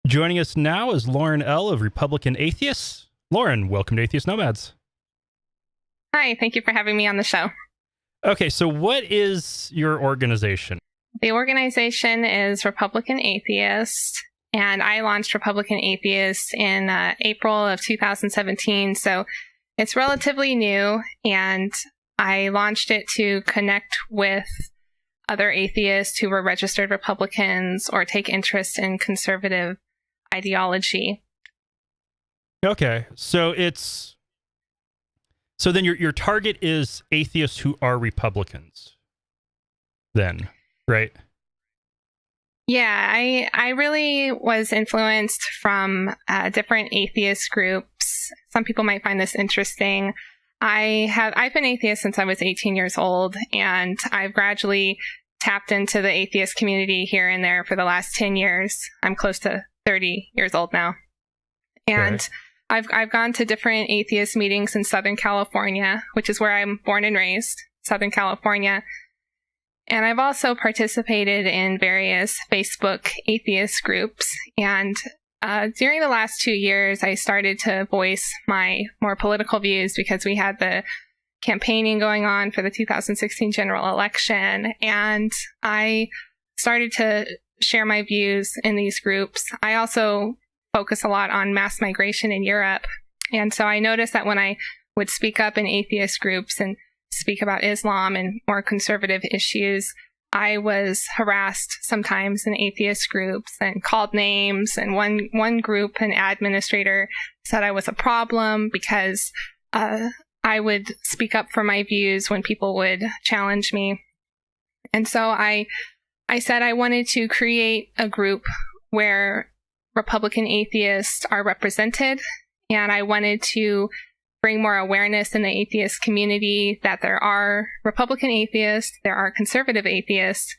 Joining us now is Lauren Ell of Republican Atheists. Lauren, welcome to Atheist Nomads. Hi, thank you for having me on the show. Okay, so what is your organization? The organization is Republican Atheists, and I launched Republican Atheists in April of 2017, so it's relatively new, and I launched it to connect with other atheists who were registered Republicans or take interest in conservative ideology. Okay, so then your target is atheists who are Republicans, then, right? Yeah, I really was influenced from different atheist groups. Some people might find this interesting. I've been atheist since I was 18 years old, and I've gradually tapped into the atheist community here and there for the last 10 years. I'm close to 30 years old now. And Okay. I've gone to different atheist meetings in Southern California, which is where I'm born and raised, Southern California. And I've also participated in various Facebook atheist groups. And during the last 2 years, I started to voice my more political views because we had the campaigning going on for the 2016 general election. And I started to share my views in these groups. I also focus a lot on mass migration in Europe. And so I noticed that when I would speak up in atheist groups and speak about Islam and more conservative issues, I was harassed sometimes in atheist groups and called names. And one group, an administrator, said I was a problem because I would speak up for my views when people would challenge me. And so I said I wanted to create a group where Republican atheists are represented, and I wanted to bring more awareness in the atheist community that there are Republican atheists, there are conservative atheists.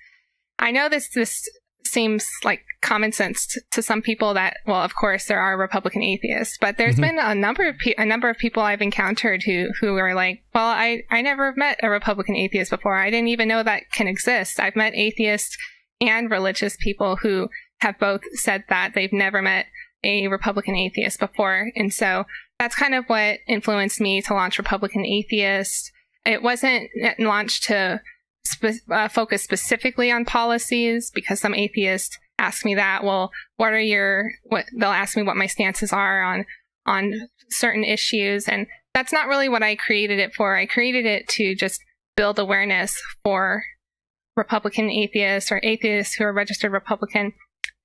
I know this seems like common sense to some people that, well, of course there are Republican atheists, but there's been a number of people I've encountered who are like, well, I never met a Republican atheist before. I didn't even know that can exist. I've met atheists and religious people who have both said that they've never met a Republican atheist before. And so that's kind of what influenced me to launch Republican Atheists. It wasn't launched to focus specifically on policies, because some atheists ask me that. Well, they'll ask me what my stances are on certain issues. And that's not really what I created it for. I created it to just build awareness for Republican atheists or atheists who are registered Republican,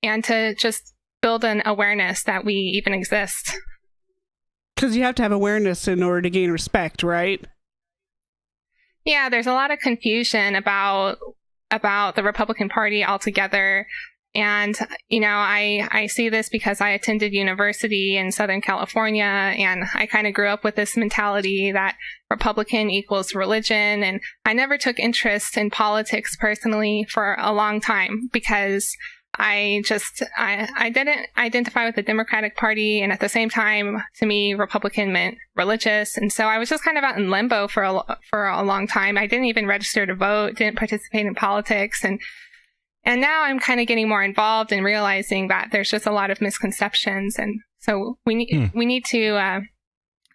and to just build an awareness that we even exist. Because you have to have awareness in order to gain respect, right? Yeah, there's a lot of confusion about the Republican Party altogether. And, I see this because I attended university in Southern California, and I kind of grew up with this mentality that Republican equals religion. And I never took interest in politics personally for a long time because I didn't identify with the Democratic Party, and at the same time, to me, Republican meant religious, and so I was just kind of out in limbo for a long time. I didn't even register to vote, didn't participate in politics, and now I'm kind of getting more involved and realizing that there's just a lot of misconceptions, and so we need to.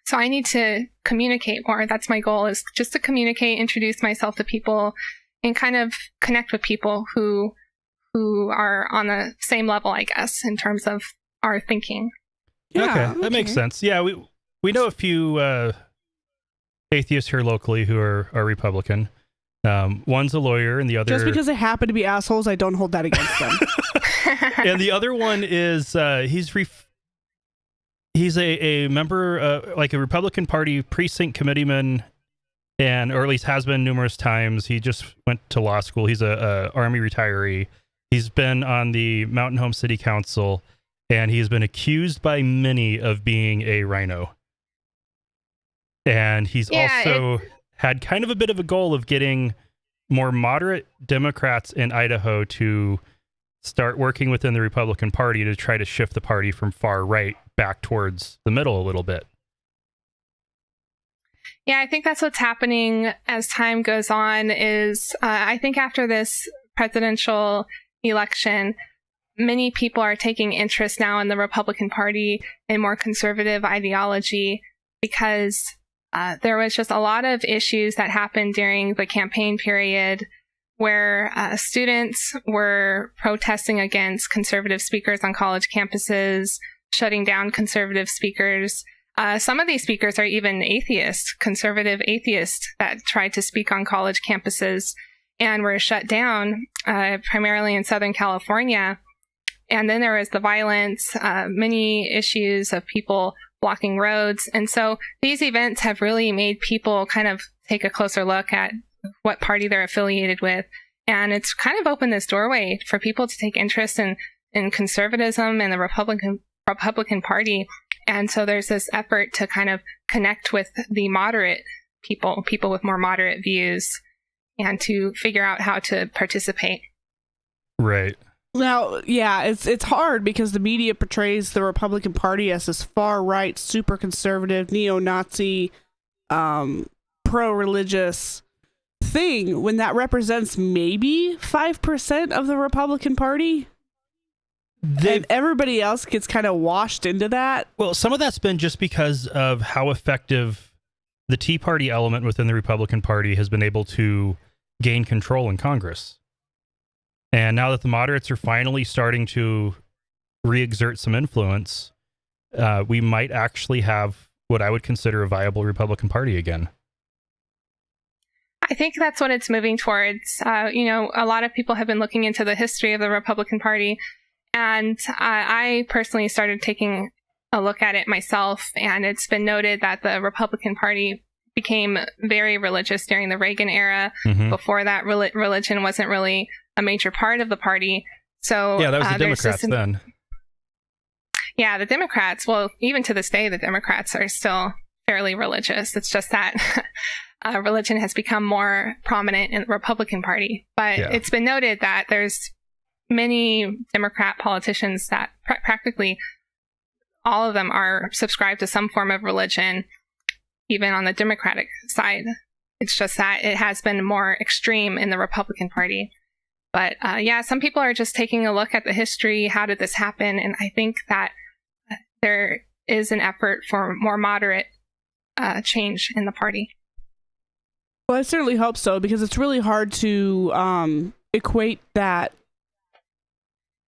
So I need to communicate more. That's my goal, is just to communicate, introduce myself to people, and kind of connect with people who are on the same level, I guess, in terms of our thinking. Yeah, okay, that makes sense. Yeah, we know a few atheists here locally who are Republican. One's a lawyer, and the other... Just because they happen to be assholes, I don't hold that against them. And the other one is, he's a member, like a Republican Party precinct committeeman, or at least has been numerous times. He just went to law school. He's a Army retiree. He's been on the Mountain Home City Council, and he's been accused by many of being a rhino. And he's also had kind of a bit of a goal of getting more moderate Democrats in Idaho to start working within the Republican Party to try to shift the party from far right back towards the middle a little bit. Yeah, I think that's what's happening as time goes on. Is I think after this presidential election, many people are taking interest now in the Republican Party and more conservative ideology because there was just a lot of issues that happened during the campaign period where students were protesting against conservative speakers on college campuses, shutting down conservative speakers. Some of these speakers are even atheists, conservative atheists that tried to speak on college campuses and were shut down, primarily in Southern California. And then there was the violence, many issues of people blocking roads. And so these events have really made people kind of take a closer look at what party they're affiliated with. And it's kind of opened this doorway for people to take interest in conservatism and the Republican Party. And so there's this effort to kind of connect with the moderate people with more moderate views, and to figure out how to participate. Right. Now, yeah, it's hard because the media portrays the Republican Party as this far-right, super conservative, neo-Nazi, pro-religious thing, when that represents maybe 5% of the Republican Party. And everybody else gets kind of washed into that. Well, some of that's been just because of how effective the Tea Party element within the Republican Party has been able to gain control in Congress. And now that the moderates are finally starting to re-exert some influence, we might actually have what I would consider a viable Republican Party again. I think that's what it's moving towards. A lot of people have been looking into the history of the Republican Party, and I personally started taking a look at it myself, and it's been noted that the Republican Party became very religious during the Reagan era. Mm-hmm. Before that, religion wasn't really a major part of the party. So yeah, that was the Democrats then. Yeah, the Democrats, well, even to this day, the Democrats are still fairly religious. It's just that religion has become more prominent in the Republican Party. But It's been noted that there's many Democrat politicians that practically all of them are subscribed to some form of religion, even on the Democratic side. It's just that it has been more extreme in the Republican Party. But some people are just taking a look at the history. How did this happen? And I think that there is an effort for more moderate change in the party. Well, I certainly hope so, because it's really hard to equate that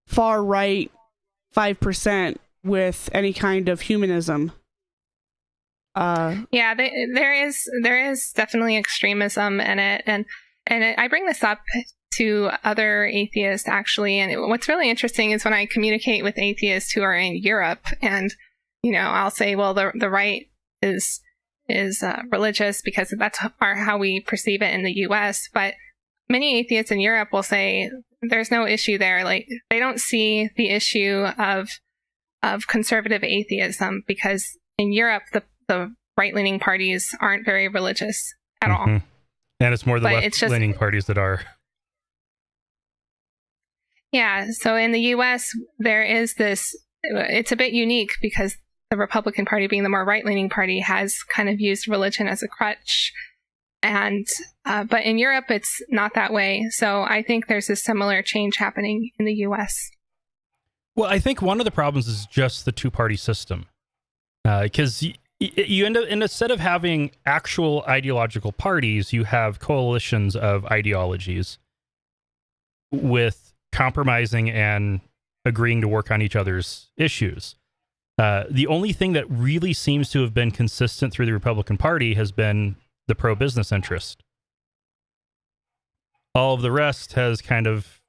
far right 5% with any kind of humanism. There is definitely extremism in it, and I bring this up to other atheists actually, and what's really interesting is when I communicate with atheists who are in Europe, and I'll say, well, the right is religious because that's how we perceive it in the U.S., but many atheists in Europe will say there's no issue there. Like, they don't see the issue of conservative atheism, because in Europe the right-leaning parties aren't very religious at all. And it's more the left-leaning parties that are. Yeah, so in the U.S., there is this, it's a bit unique because the Republican Party, being the more right-leaning party, has kind of used religion as a crutch. And but in Europe, it's not that way. So I think there's a similar change happening in the U.S. Well, I think one of the problems is just the two-party system. Because you end up, instead of having actual ideological parties, you have coalitions of ideologies with compromising and agreeing to work on each other's issues. The only thing that really seems to have been consistent through the Republican Party has been the pro-business interest. All of the rest has kind of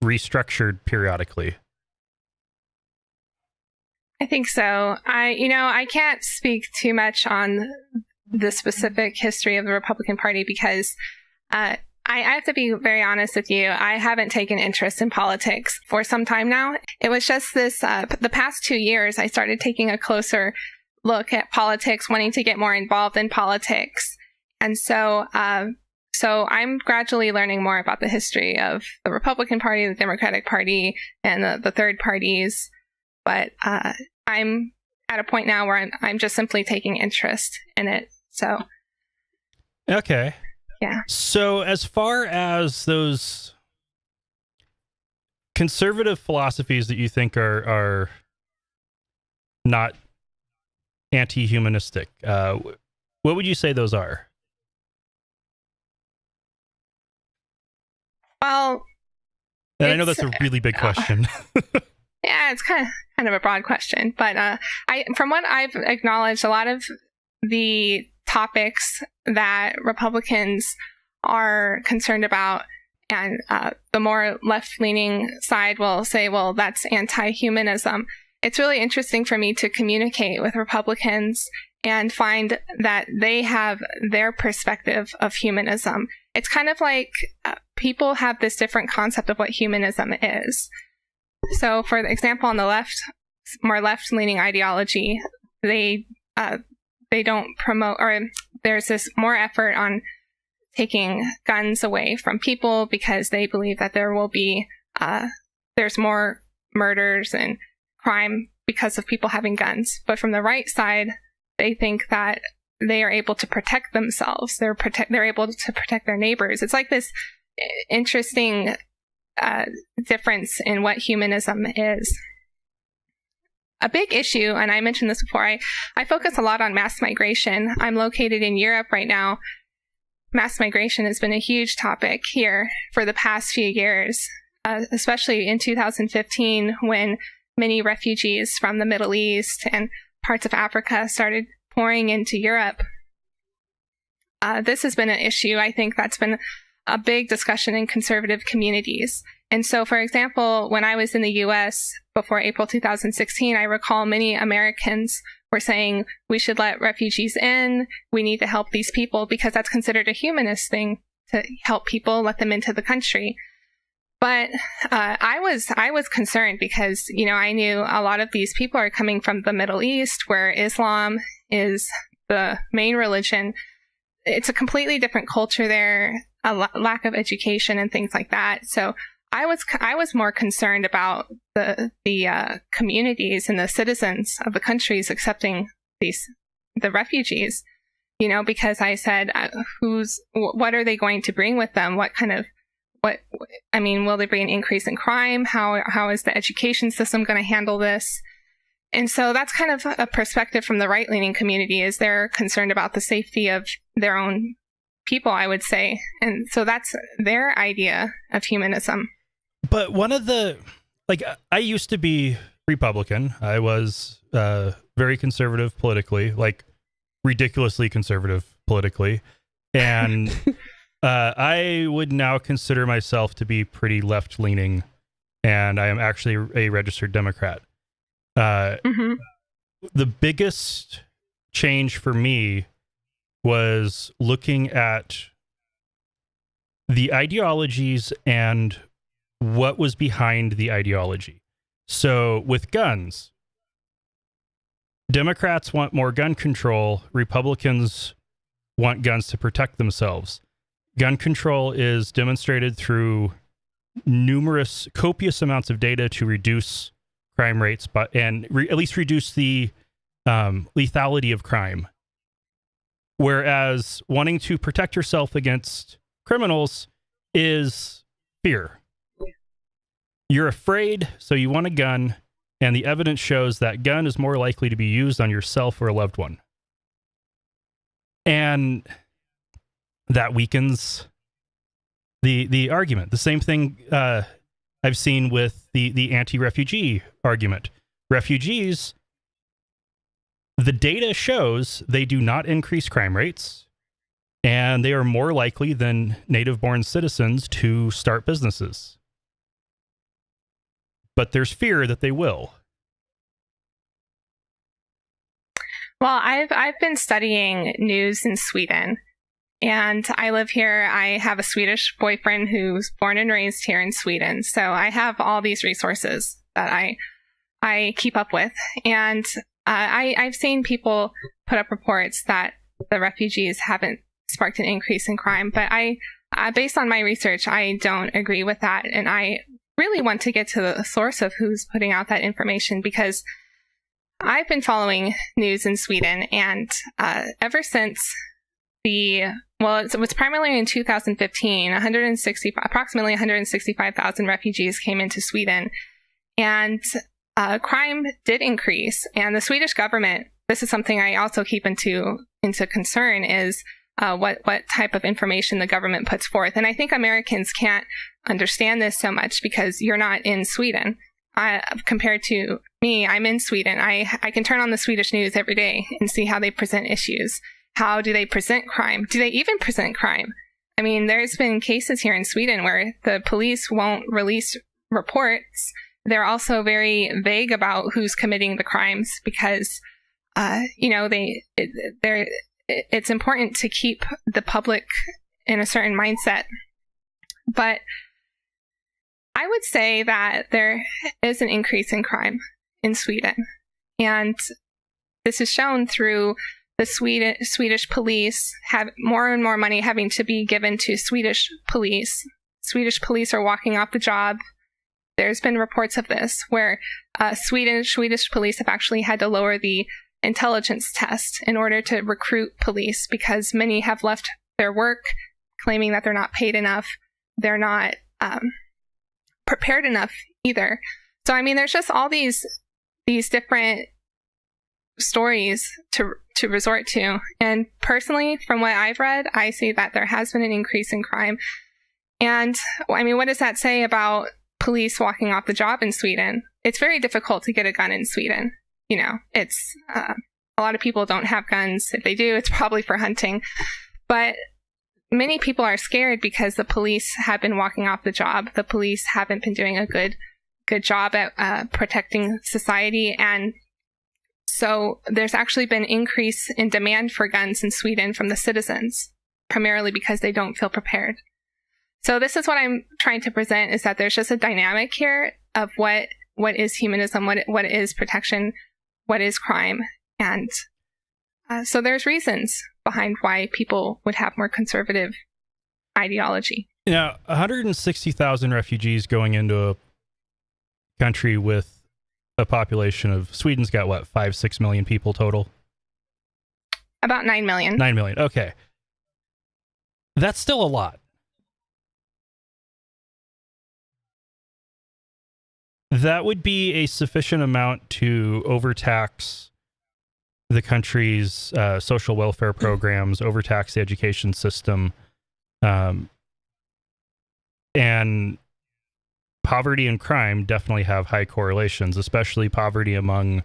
restructured periodically. I think so. I can't speak too much on the specific history of the Republican Party because I have to be very honest with you. I haven't taken interest in politics for some time now. It was just this, the past 2 years, I started taking a closer look at politics, wanting to get more involved in politics. And so I'm gradually learning more about the history of the Republican Party, the Democratic Party, and the third parties. But I'm at a point now where I'm just simply taking interest in it. So. Okay. Yeah. So as far as those conservative philosophies that you think are not anti-humanistic. What would you say those are? Well, and I know that's a really big question. Yeah, it's kind of a broad question, but from what I've acknowledged, a lot of the topics that Republicans are concerned about, and the more left-leaning side will say, well, that's anti-humanism. It's really interesting for me to communicate with Republicans and find that they have their perspective of humanism. It's kind of like people have this different concept of what humanism is. So, for example, on the left, more left-leaning ideology, they don't promote, or there's this more effort on taking guns away from people because they believe that there will be there's more murders and crime because of people having guns. But from the right side, they think that they are able to protect themselves. They're able to protect their neighbors. It's like this interesting difference in what humanism is. A big issue, and I mentioned this before, I focus a lot on mass migration. I'm located in Europe right now. Mass migration has been a huge topic here for the past few years, especially in 2015 when many refugees from the Middle East and parts of Africa started pouring into Europe. This has been an issue, I think, that's been a big discussion in conservative communities. And so, for example, when I was in the US before April 2016, I recall many Americans were saying we should let refugees in, we need to help these people, because that's considered a humanist thing to help people, let them into the country. But I was concerned because, you know, I knew a lot of these people are coming from the Middle East, where Islam is the main religion. It's a completely different culture there, a lack of education and things like that. So I was more concerned about the communities and the citizens of the countries accepting the refugees, you know, because I said, what are they going to bring with them? Will there be an increase in crime? How is the education system going to handle this? And so that's kind of a perspective from the right-leaning community, is they're concerned about the safety of their own people, I would say. And so that's their idea of humanism. But one of I used to be Republican. I was very conservative politically, like ridiculously conservative politically. And I would now consider myself to be pretty left-leaning, and I am actually a registered Democrat. The biggest change for me was looking at the ideologies and what was behind the ideology. So with guns, Democrats want more gun control. Republicans want guns to protect themselves. Gun control is demonstrated through copious amounts of data to reduce crime rates, at least reduce the lethality of crime. Whereas wanting to protect yourself against criminals is fear. You're afraid, so you want a gun, and the evidence shows that gun is more likely to be used on yourself or a loved one. And that weakens the argument. The same thing I've seen with the anti-refugee argument. Refugees, the data shows they do not increase crime rates, and they are more likely than native-born citizens to start businesses. But there's fear that they will. Well, I've been studying news in Sweden, and I live here. I have a Swedish boyfriend who's born and raised here in Sweden, so I have all these resources that I keep up with. And I've seen people put up reports that the refugees haven't sparked an increase in crime, but based on my research, I don't agree with that, and I really want to get to the source of who's putting out that information, because I've been following news in Sweden, and ever since well, it was primarily in 2015, approximately 165,000 refugees came into Sweden, and crime did increase. And the Swedish government, this is something I also keep into concern, is what type of information the government puts forth. And I think Americans can't understand this so much because you're not in Sweden. Compared to me, I'm in Sweden. I can turn on the Swedish news every day and see how they present issues. How do they present crime? Do they even present crime? I mean, there's been cases here in Sweden where the police won't release reports. They're also very vague about who's committing the crimes because, it's important to keep the public in a certain mindset. But I would say that there is an increase in crime in Sweden. And this is shown through the Swedish police have more and more money having to be given to Swedish police. Swedish police are walking off the job. There's been reports of this where Swedish police have actually had to lower the intelligence test in order to recruit police because many have left their work claiming that they're not paid enough. They're not prepared enough either. So, I mean, there's just all these different stories to resort to. And personally, from what I've read, I see that there has been an increase in crime. And I mean, what does that say about police walking off the job in Sweden? It's very difficult to get a gun in Sweden. You know, it's a lot of people don't have guns. If they do, it's probably for hunting. But many people are scared because the police have been walking off the job. The police haven't been doing a good job at protecting society. And so there's actually been increase in demand for guns in Sweden from the citizens, primarily because they don't feel prepared. So this is what I'm trying to present, is that there's just a dynamic here of what is humanism, what is protection, what is crime. And so there's reasons behind why people would have more conservative ideology. Now, 160,000 refugees going into a country with a population of, Sweden's got what, 5-6 million people total? About 9 million. 9 million, okay. That's still a lot. That would be a sufficient amount to overtax the country's social welfare programs, overtax the education system, and poverty and crime definitely have high correlations, especially poverty among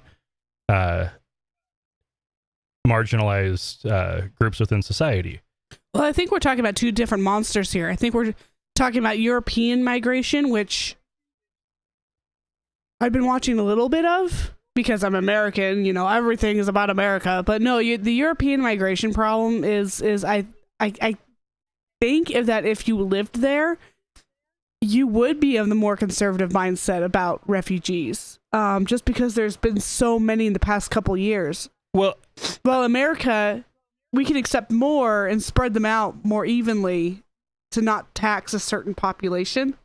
marginalized groups within society. Well, I think we're talking about two different monsters here. I think we're talking about European migration, which I've been watching a little bit of because I'm American, you know, everything is about America. But no, the European migration problem is I think if you lived there, you would be of the more conservative mindset about refugees, just because there's been so many in the past couple years. Well, America, we can accept more and spread them out more evenly to not tax a certain population.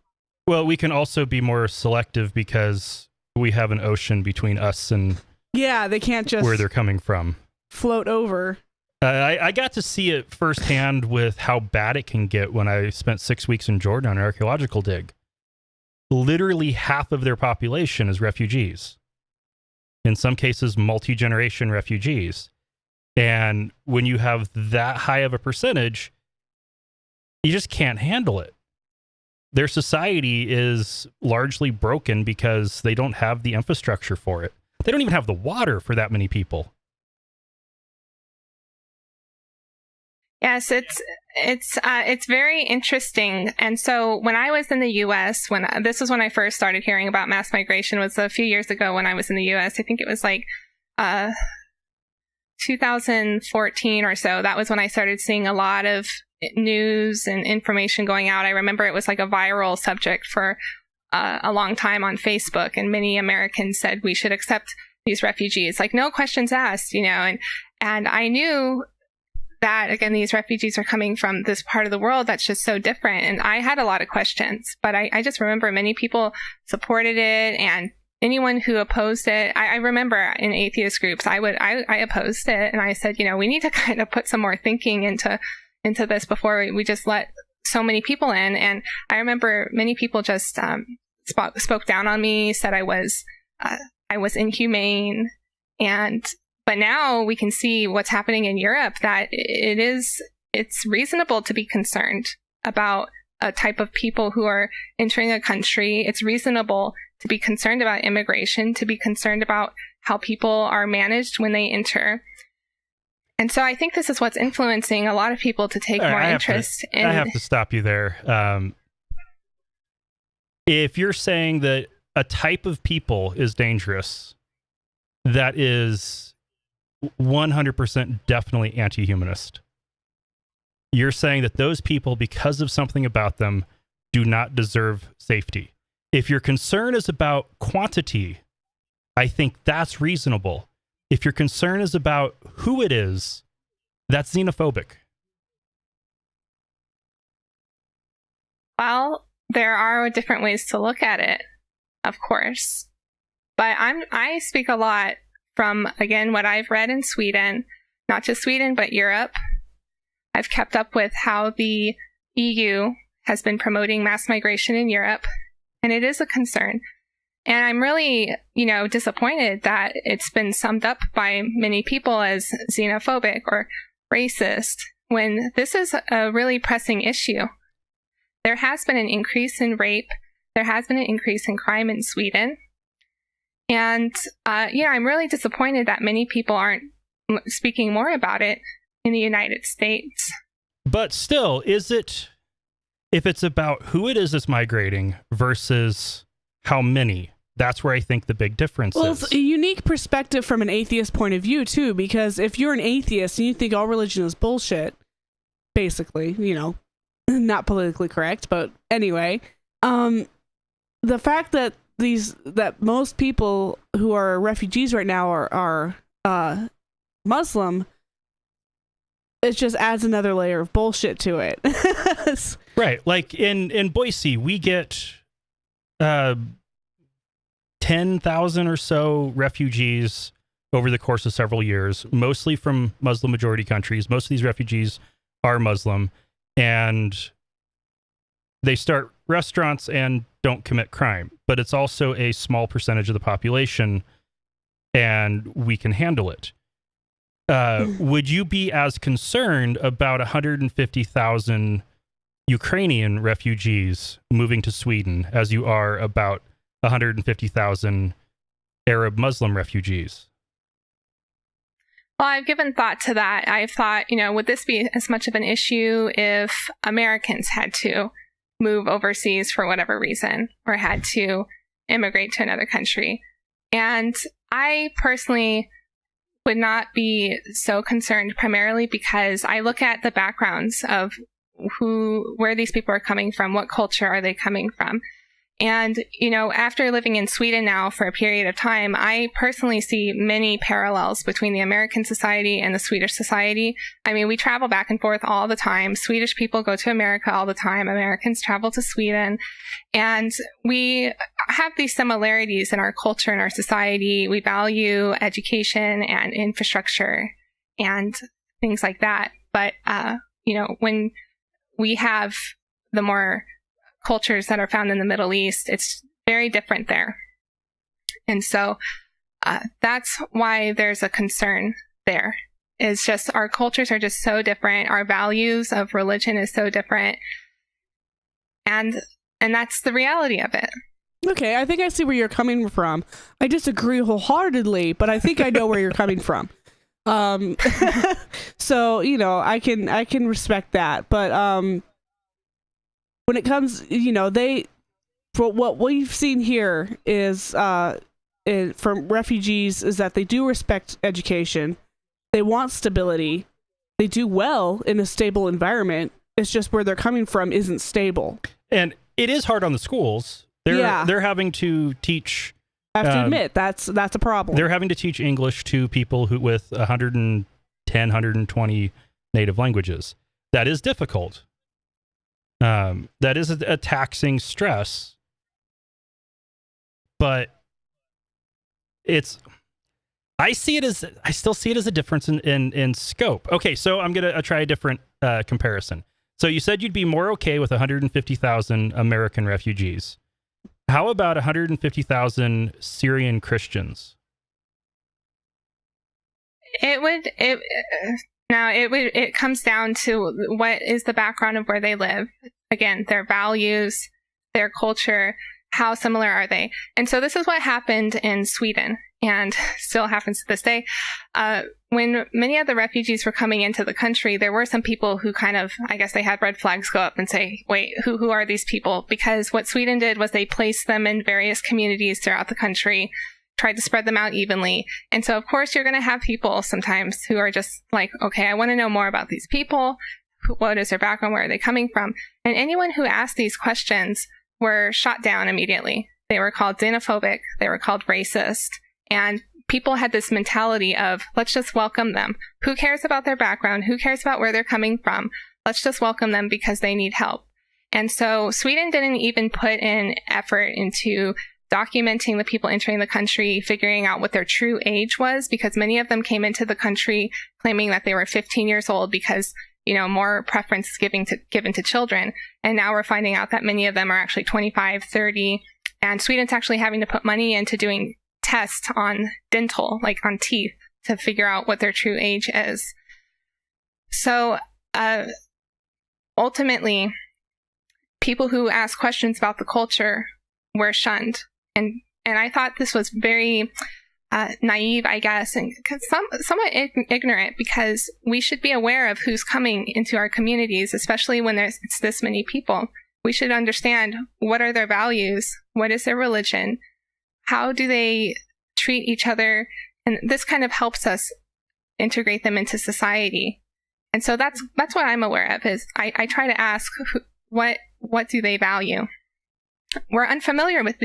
Well, we can also be more selective because we have an ocean between us and they can't just where they're coming from. Float over. I got to see it firsthand with how bad it can get when I spent 6 weeks in Jordan on an archaeological dig. Literally half of their population is refugees. In some cases, multi-generation refugees. And when you have that high of a percentage, you just can't handle it. Their society is largely broken because they don't have the infrastructure for it. They don't even have the water for that many people. Yes, it's very interesting. And so when I was in the U.S., this was when I first started hearing about mass migration, was a few years ago when I was in the U.S. I think it was like 2014 or so. That was when I started seeing a lot of news and information going out. I remember it was like a viral subject for a long time on Facebook, and many Americans said we should accept these refugees, like no questions asked, you know. And I knew that, again, these refugees are coming from this part of the world that's just so different. And I had a lot of questions, but I just remember many people supported it, and anyone who opposed it, I remember in atheist groups, I opposed it. And I said, you know, we need to kind of put some more thinking into into this before we just let so many people in. And I remember many people just spoke down on me, said I was inhumane. But now we can see what's happening in Europe, that it's reasonable to be concerned about a type of people who are entering a country. It's reasonable to be concerned about immigration, to be concerned about how people are managed when they enter. And so I think this is what's influencing a lot of people to take more interest in... I have to stop you there. If you're saying that a type of people is dangerous, that is 100% definitely anti-humanist. You're saying that those people, because of something about them, do not deserve safety. If your concern is about quantity, I think that's reasonable. If your concern is about who it is, that's xenophobic. Well, there are different ways to look at it, of course. But I speak a lot from, again, what I've read in Sweden, not just Sweden, but Europe. I've kept up with how the EU has been promoting mass migration in Europe, and it is a concern. And I'm really, disappointed that it's been summed up by many people as xenophobic or racist, when this is a really pressing issue. There has been an increase in rape. There has been an increase in crime in Sweden. And, I'm really disappointed that many people aren't speaking more about it in the United States. But still, if it's about who it is that's migrating versus how many, that's where I think the big difference is. Well, it's a unique perspective from an atheist point of view, too, because if you're an atheist and you think all religion is bullshit, basically, not politically correct, but anyway, the fact that most people who are refugees right now are Muslim, it just adds another layer of bullshit to it. Right. Like in Boise, we get 10,000 or so refugees over the course of several years, mostly from Muslim majority countries. Most of these refugees are Muslim, and they start restaurants and don't commit crime. But it's also a small percentage of the population, and we can handle it. Would you be as concerned about 150,000 Ukrainian refugees moving to Sweden as you are about 150,000 Arab Muslim refugees? Well, I've given thought to that. I've thought, would this be as much of an issue if Americans had to move overseas for whatever reason, or had to immigrate to another country? And I personally would not be so concerned, primarily because I look at the backgrounds of where these people are coming from, what culture are they coming from. And, after living in Sweden now for a period of time, I personally see many parallels between the American society and the Swedish society. I mean, we travel back and forth all the time. Swedish people go to America all the time. Americans travel to Sweden. And we have these similarities in our culture and our society. We value education and infrastructure and things like that. But, when we have the more cultures that are found in the Middle East, it's very different there. And so that's why there's a concern there. It's just our cultures are just so different. Our values of religion is so different. And that's the reality of it. Okay, I think I see where you're coming from. I disagree wholeheartedly, but I think I know where you're coming from. So, I can respect that. But when it comes, for what we've seen here is from refugees is that they do respect education. They want stability. They do well in a stable environment. It's just where they're coming from isn't stable. And it is hard on the schools. They're having to teach. I have to admit, that's a problem. They're having to teach English to people with 110, 120 native languages. That is difficult. That is a taxing stress, but I still see it as a difference in scope. Okay, so I'm going to try a different comparison. So you said you'd be more okay with 150,000 American refugees. How about 150,000 Syrian Christians? It comes down to what is the background of where they live. Again, their values, their culture, how similar are they? And so this is what happened in Sweden and still happens to this day. When many of the refugees were coming into the country, there were some people who kind of, I guess they had red flags go up and say, wait, who are these people? Because what Sweden did was they placed them in various communities throughout the country, tried to spread them out evenly. And so, of course, you're going to have people sometimes who are just like, okay, I want to know more about these people. What is their background? Where are they coming from? And anyone who asked these questions were shot down immediately. They were called xenophobic. They were called racist. And people had this mentality of, let's just welcome them. Who cares about their background? Who cares about where they're coming from? Let's just welcome them because they need help. And so Sweden didn't even put in effort into documenting the people entering the country, figuring out what their true age was, because many of them came into the country claiming that they were 15 years old because, more preference is given to children. And now we're finding out that many of them are actually 25, 30. And Sweden's actually having to put money into doing tests on dental, like on teeth, to figure out what their true age is. So ultimately, people who ask questions about the culture were shunned. And I thought this was very naive, I guess, and somewhat ignorant, because we should be aware of who's coming into our communities, especially when it's this many people. We should understand what are their values, what is their religion, how do they treat each other, and this kind of helps us integrate them into society. And so that's what I'm aware of. Is I try to ask what do they value. We're unfamiliar with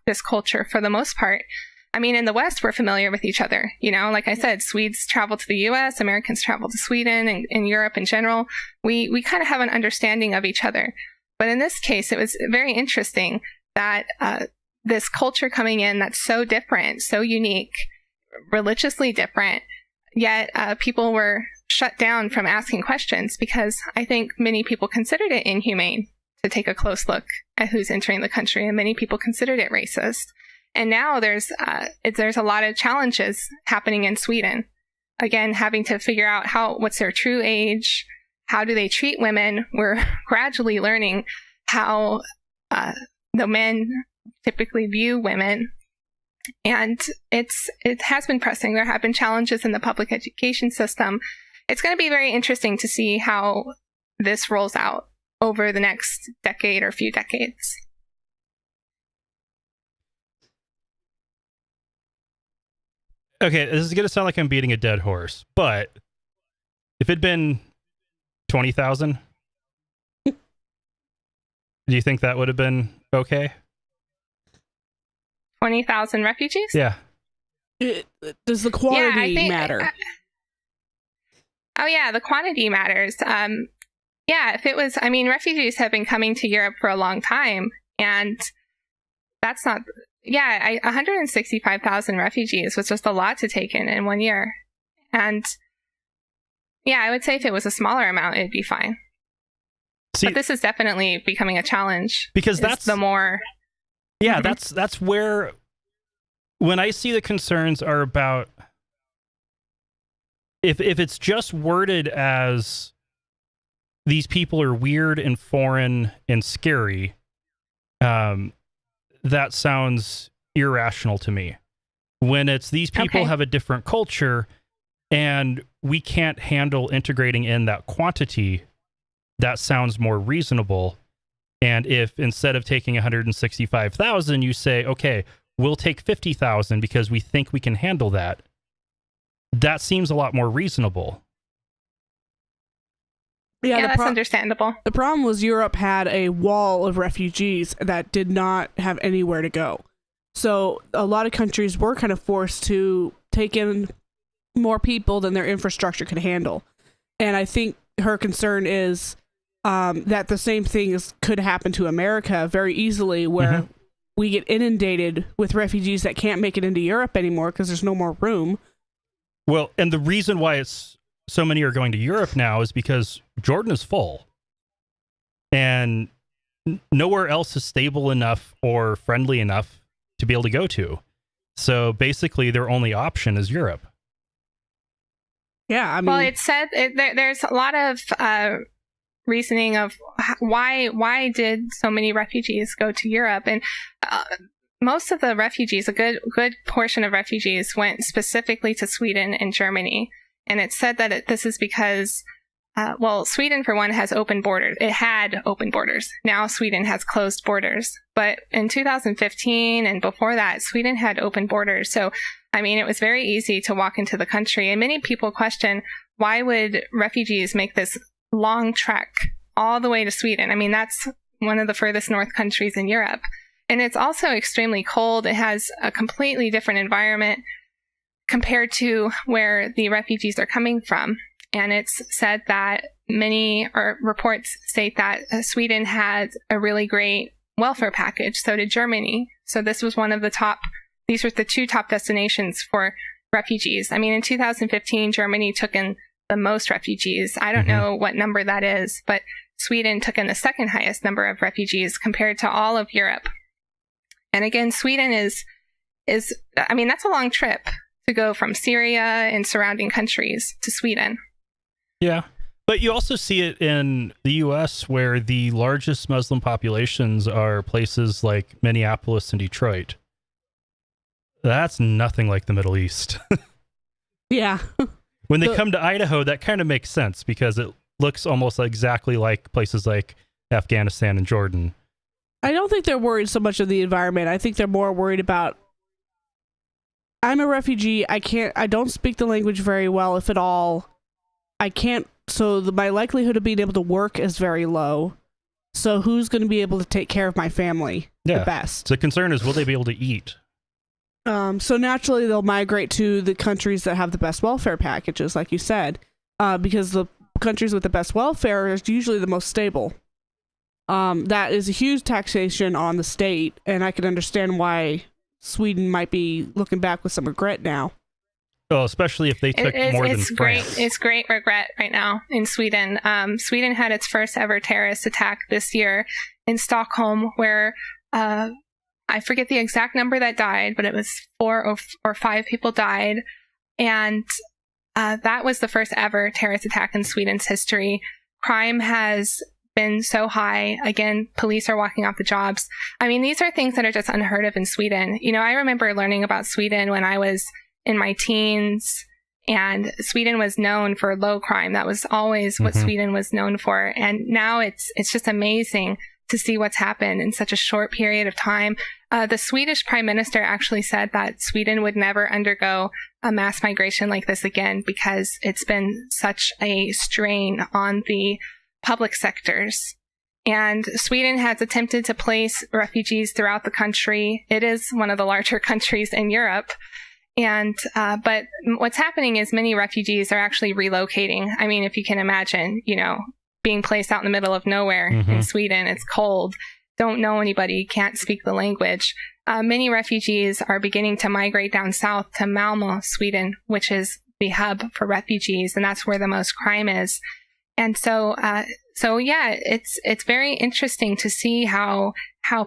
this culture for the most part. I mean, in the West, we're familiar with each other. Like I said, Swedes travel to the U.S., Americans travel to Sweden, and in Europe in general, we kind of have an understanding of each other. But in this case, it was very interesting that this culture coming in that's so different, so unique, religiously different, yet people were shut down from asking questions because I think many people considered it inhumane to take a close look at who's entering the country, and many people considered it racist. And now there's a lot of challenges happening in Sweden. Again, having to figure out what's their true age, how do they treat women. We're gradually learning how the men typically view women. And it has been pressing. There have been challenges in the public education system. It's going to be very interesting to see how this rolls out over the next decade or few decades. Okay, this is going to sound like I'm beating a dead horse, but if it'd been 20,000, do you think that would have been okay? 20,000 refugees? Yeah. Does the quantity matter? Oh, yeah, the quantity matters. If it was, refugees have been coming to Europe for a long time, and that's not... 165,000 refugees was just a lot to take in 1 year. And I would say if it was a smaller amount, it'd be fine. But this is definitely becoming a challenge. Because that's the more... Yeah, that's where, when I see the concerns are about, if it's just worded as these people are weird and foreign and scary, that sounds irrational to me. When it's these people have a different culture and we can't handle integrating in that quantity, that sounds more reasonable. And if instead of taking 165,000, you say, okay, we'll take 50,000 because we think we can handle that, that seems a lot more reasonable. Yeah, that's understandable. The problem was Europe had a wall of refugees that did not have anywhere to go. So a lot of countries were kind of forced to take in more people than their infrastructure could handle. And I think her concern is that the same thing could happen to America very easily, where we get inundated with refugees that can't make it into Europe anymore because there's no more room. Well, and the reason why so many are going to Europe now is because Jordan is full, and nowhere else is stable enough or friendly enough to be able to go to. So basically, their only option is Europe. Yeah, I mean, well, it said there's a lot of reasoning of why did so many refugees go to Europe, and most of the refugees, a good portion of refugees, went specifically to Sweden and Germany. And it said that this is because, Sweden, for one, has open borders. It had open borders. Now Sweden has closed borders. But in 2015 and before that, Sweden had open borders. So, I mean, it was very easy to walk into the country. And many people question, why would refugees make this long trek all the way to Sweden? I mean, that's one of the furthest north countries in Europe. And it's also extremely cold. It has a completely different environment compared to where the refugees are coming from. And it's said that reports state that Sweden had a really great welfare package. So did Germany. So this was these were the two top destinations for refugees. I mean, in 2015, Germany took in the most refugees. I don't know what number that is, but Sweden took in the second highest number of refugees compared to all of Europe. And again, Sweden is I mean, that's a long trip to go from Syria and surrounding countries to Sweden. Yeah. But you also see it in the U.S., where the largest Muslim populations are places like Minneapolis and Detroit. That's nothing like the Middle East. yeah. When they come to Idaho, that kind of makes sense because it looks almost exactly like places like Afghanistan and Jordan. I don't think they're worried so much of the environment. I think they're more worried about, I'm a refugee. I don't speak the language very well, if at all. My likelihood of being able to work is very low. So who's going to be able to take care of my family the best? The concern is, will they be able to eat? So naturally, they'll migrate to the countries that have the best welfare packages, like you said, because the countries with the best welfare are usually the most stable. That is a huge taxation on the state, and I can understand why Sweden might be looking back with some regret now. Oh, especially if they took more than France. It's great regret right now in Sweden. Sweden had its first ever terrorist attack this year in Stockholm, where I forget the exact number that died, but it was 4 or 5 people died. And that was the first ever terrorist attack in Sweden's history. Crime has been so high. Again, police are walking off the jobs. I mean, these are things that are just unheard of in Sweden. You know, I remember learning about Sweden when I was in my teens, and Sweden was known for low crime. That was always what Sweden was known for. And now it's just amazing to see what's happened in such a short period of time. The Swedish prime minister actually said that Sweden would never undergo a mass migration like this again because it's been such a strain on the public sectors. And Sweden has attempted to place refugees throughout the country. It is one of the larger countries in Europe. And but what's happening is many refugees are actually relocating. I mean, if you can imagine, you know, being placed out in the middle of nowhere in Sweden, it's cold, don't know anybody, can't speak the language. Many refugees are beginning to migrate down south to Malmö, Sweden, which is the hub for refugees, and that's where the most crime is. And so yeah, it's very interesting to see how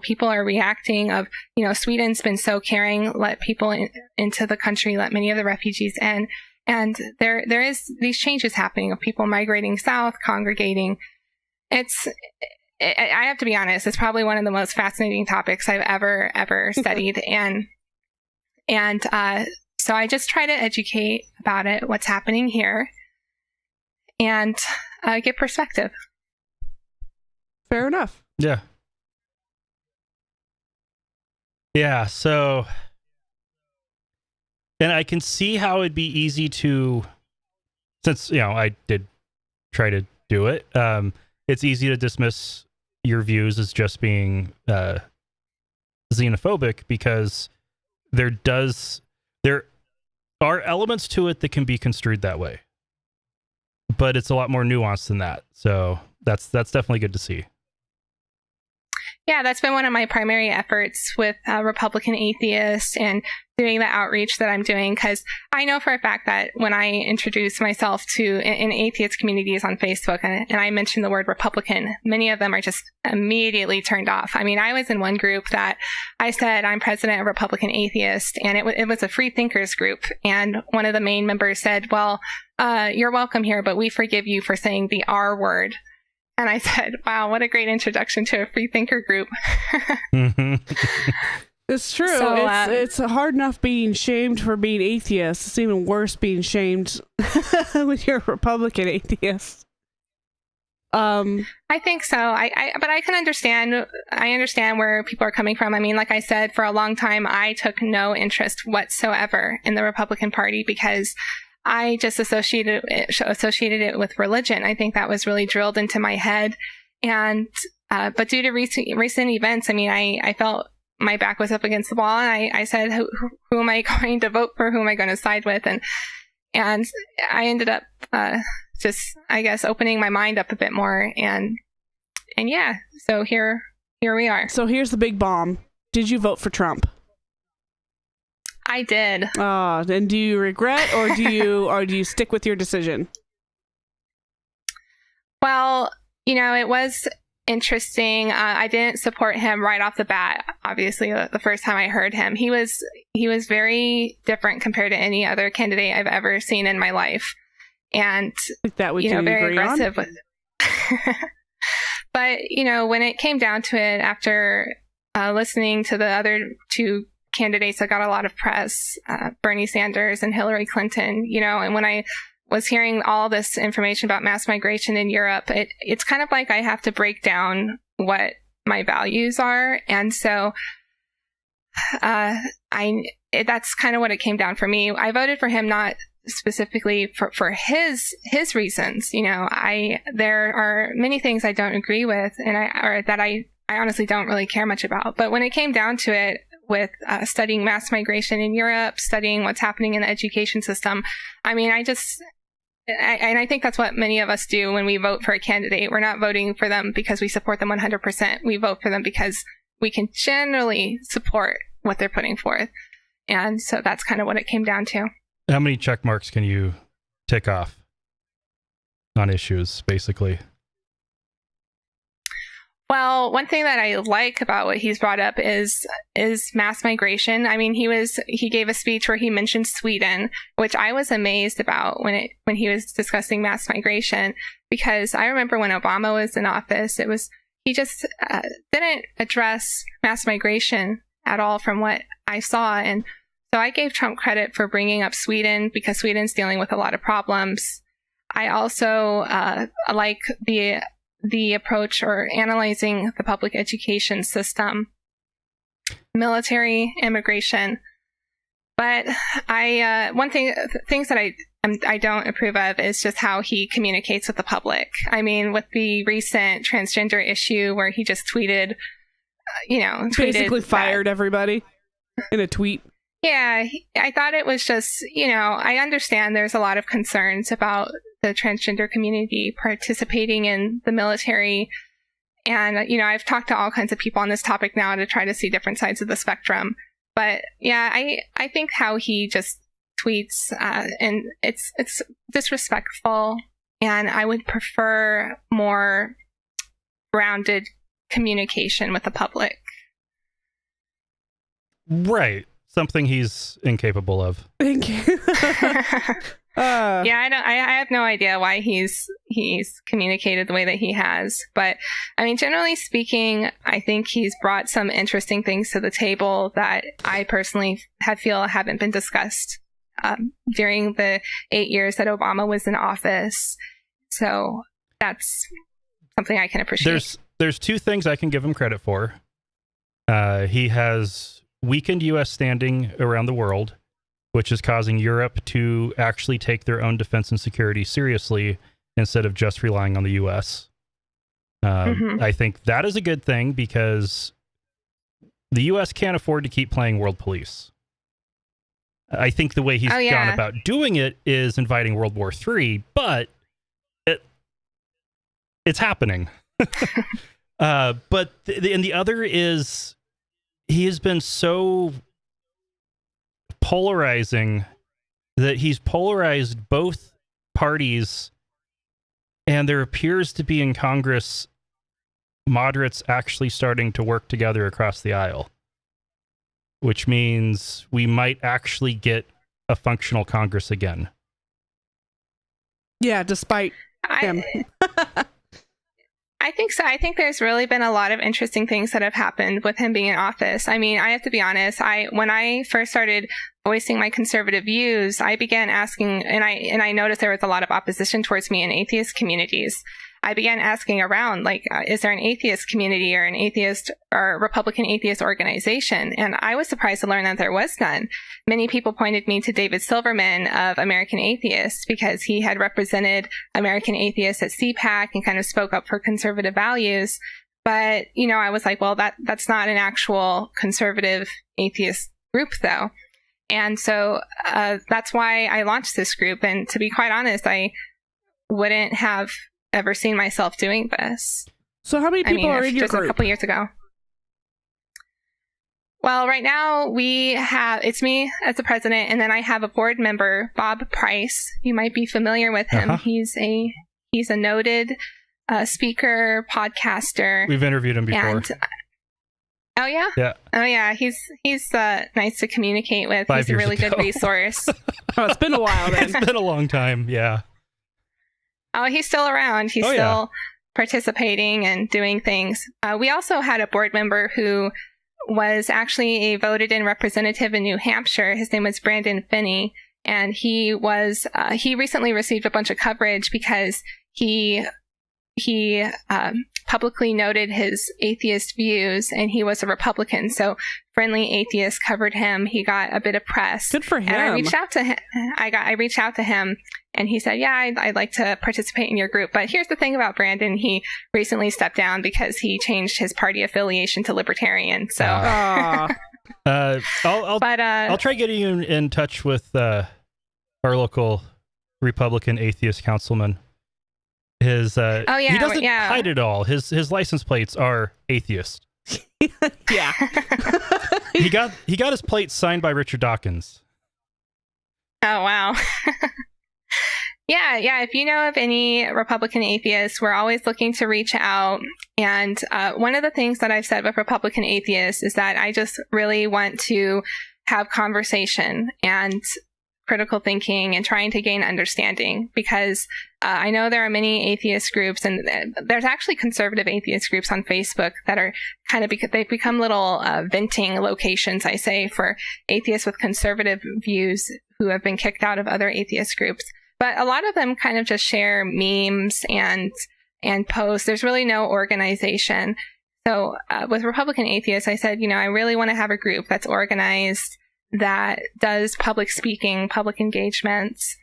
people are reacting. Of, you know, Sweden's been so caring, let people into the country, let many of the refugees in. And there is these changes happening of people migrating south, congregating. I have to be honest, it's probably one of the most fascinating topics I've ever studied. And so I just try to educate about it, what's happening here, and get perspective. Fair enough. Yeah. Yeah, so, and I can see how it'd be easy to, since, you know, I did try to do it, it's easy to dismiss your views as just being xenophobic, because there are elements to it that can be construed that way, but it's a lot more nuanced than that. So that's definitely good to see. Yeah, that's been one of my primary efforts with Republican Atheists and doing the outreach that I'm doing, because I know for a fact that when I introduce myself to in atheist communities on Facebook and I mention the word Republican, many of them are just immediately turned off. I mean, I was in one group that I said, I'm president of Republican Atheists, and it was a free thinkers group. And one of the main members said, well, you're welcome here, but we forgive you for saying the R word. And I said, wow, what a great introduction to a free thinker group. It's true. So, it's hard enough being shamed for being atheist. It's even worse being shamed when you're a Republican atheist. I think so. But I can understand. I understand where people are coming from. I mean, like I said, for a long time, I took no interest whatsoever in the Republican Party because I just associated it with religion. I think that was really drilled into my head. And but due to recent events, I mean, I felt my back was up against the wall, and I said, who am I going to vote for? Who am I going to side with? And I ended up just, I guess, opening my mind up a bit more. And yeah, so here we are. So here's the big bomb. Did you vote for Trump? I did. And do you regret, or do you stick with your decision? Well, it was interesting. I didn't support him right off the bat. Obviously, the first time I heard him, he was very different compared to any other candidate I've ever seen in my life, and that we can very agree aggressive on. But when it came down to it, after listening to the other two candidates that got a lot of press, Bernie Sanders and Hillary Clinton, and when I was hearing all this information about mass migration in Europe, it's kind of like I have to break down what my values are. And so that's kind of what it came down for me. I voted for him not specifically for his reasons. There are many things I don't agree with, and I honestly don't really care much about. But when it came down to it, with studying mass migration in Europe, studying what's happening in the education system, I mean, I think that's what many of us do when we vote for a candidate. We're not voting for them because we support them 100%. We vote for them because we can generally support what they're putting forth. And so that's kind of what it came down to. How many check marks can you tick off on issues, basically? Well, one thing that I like about what he's brought up is mass migration. I mean, he gave a speech where he mentioned Sweden, which I was amazed about when he was discussing mass migration, because I remember when Obama was in office, he just didn't address mass migration at all from what I saw. And so I gave Trump credit for bringing up Sweden because Sweden's dealing with a lot of problems. I also like the approach or analyzing the public education system, military, immigration. But things that I don't approve of is just how he communicates with the public. I mean, with the recent transgender issue where he just tweeted, basically fired everybody in a tweet. Yeah, I thought it was just, I understand there's a lot of concerns about the transgender community participating in the military. And, I've talked to all kinds of people on this topic now to try to see different sides of the spectrum. But yeah, I think how he just tweets, and it's disrespectful. And I would prefer more grounded communication with the public. Right. Something he's incapable of. Thank you. Yeah, I have no idea why he's communicated the way that he has. But I mean, generally speaking, I think he's brought some interesting things to the table that I personally feel haven't been discussed during the 8 years that Obama was in office. So that's something I can appreciate. There's two things I can give him credit for. He has weakened U.S. standing around the world, which is causing Europe to actually take their own defense and security seriously instead of just relying on the U.S. I think that is a good thing because the U.S. can't afford to keep playing world police. I think the way he's gone about doing it is inviting World War III, but it's happening. But and the other is he has been so polarizing that he's polarized both parties, and there appears to be in Congress moderates actually starting to work together across the aisle, which means we might actually get a functional Congress again. Yeah, despite him. I think so. I think there's really been a lot of interesting things that have happened with him being in office. I mean, I have to be honest. When I first started voicing my conservative views, I began asking, and I noticed there was a lot of opposition towards me in atheist communities. I began asking around, like, is there an atheist community or an atheist or Republican atheist organization? And I was surprised to learn that there was none. Many people pointed me to David Silverman of American Atheists because he had represented American Atheists at CPAC and kind of spoke up for conservative values. But, I was like, well, that's not an actual conservative atheist group, though. And so that's why I launched this group. And to be quite honest, I wouldn't have ever seen myself doing this. So how many people are in your just group? A couple years ago. Well, right now it's me as the president, and then I have a board member, Bob Price. You might be familiar with him. He's a noted speaker, podcaster. We've interviewed him before. And, oh yeah? Yeah. Oh yeah. He's nice to communicate with. 5 He's a years really ago. good resource. Oh, it's been a while then. It's been a long time. Yeah. Oh, he's still around. He's still participating and doing things. We also had a board member who was actually a voted-in representative in New Hampshire. His name was Brandon Finney, and he recently received a bunch of coverage because he publicly noted his atheist views, and he was a Republican. So Friendly Atheist covered him. He got a bit of press. Good for him. And I reached out to him. I reached out to him, and he said, "Yeah, I'd like to participate in your group." But here's the thing about Brandon: he recently stepped down because he changed his party affiliation to Libertarian. So, I'll try getting you in touch with our local Republican atheist councilman. He doesn't hide it all. His license plates are atheist. Yeah. he got his plate signed by Richard Dawkins. Oh wow. Yeah. If you know of any Republican atheists, we're always looking to reach out. And one of the things that I've said with Republican atheists is that I just really want to have conversation and critical thinking and trying to gain understanding, because I know there are many atheist groups, and there's actually conservative atheist groups on Facebook that are kind of, they've become little venting locations, I say, for atheists with conservative views who have been kicked out of other atheist groups. But a lot of them kind of just share memes and posts. There's really no organization. So with Republican Atheists, I said, I really want to have a group that's organized, that does public speaking, public engagements.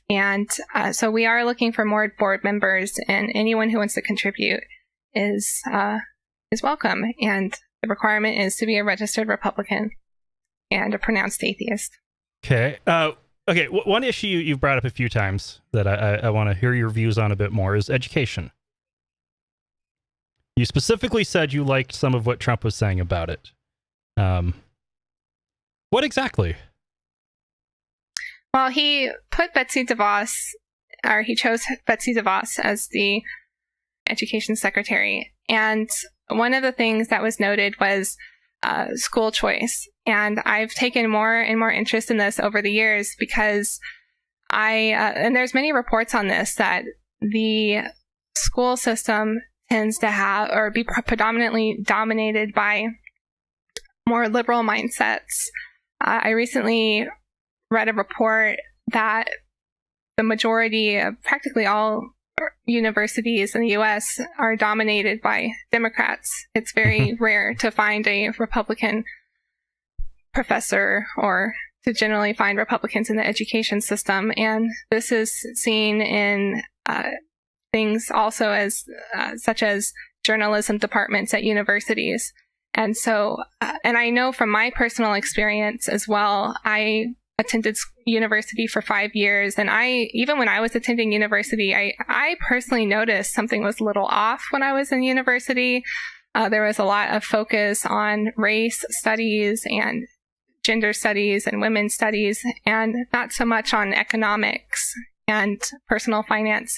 And so we are looking for more board members, and anyone who wants to contribute is welcome. And the requirement is to be a registered Republican and a pronounced atheist. Okay. One issue you've brought up a few times that I want to hear your views on a bit more is education. You specifically said you liked some of what Trump was saying about it. What exactly? Well, he put Betsy DeVos, or he chose Betsy DeVos as the education secretary. And one of the things that was noted was school choice. And I've taken more and more interest in this over the years because and there's many reports on this, that the school system tends to have, or be predominantly dominated by more liberal mindsets. I recently read a report that the majority of practically all universities in the U.S. are dominated by Democrats. It's very rare to find a Republican professor, or to generally find Republicans in the education system. And this is seen in things also as such as journalism departments at universities. And so, and I know from my personal experience as well, I attended university for 5 years. And even when I was attending university, I personally noticed something was a little off when I was in university. There was a lot of focus on race studies and gender studies and women's studies, and not so much on economics and personal finance.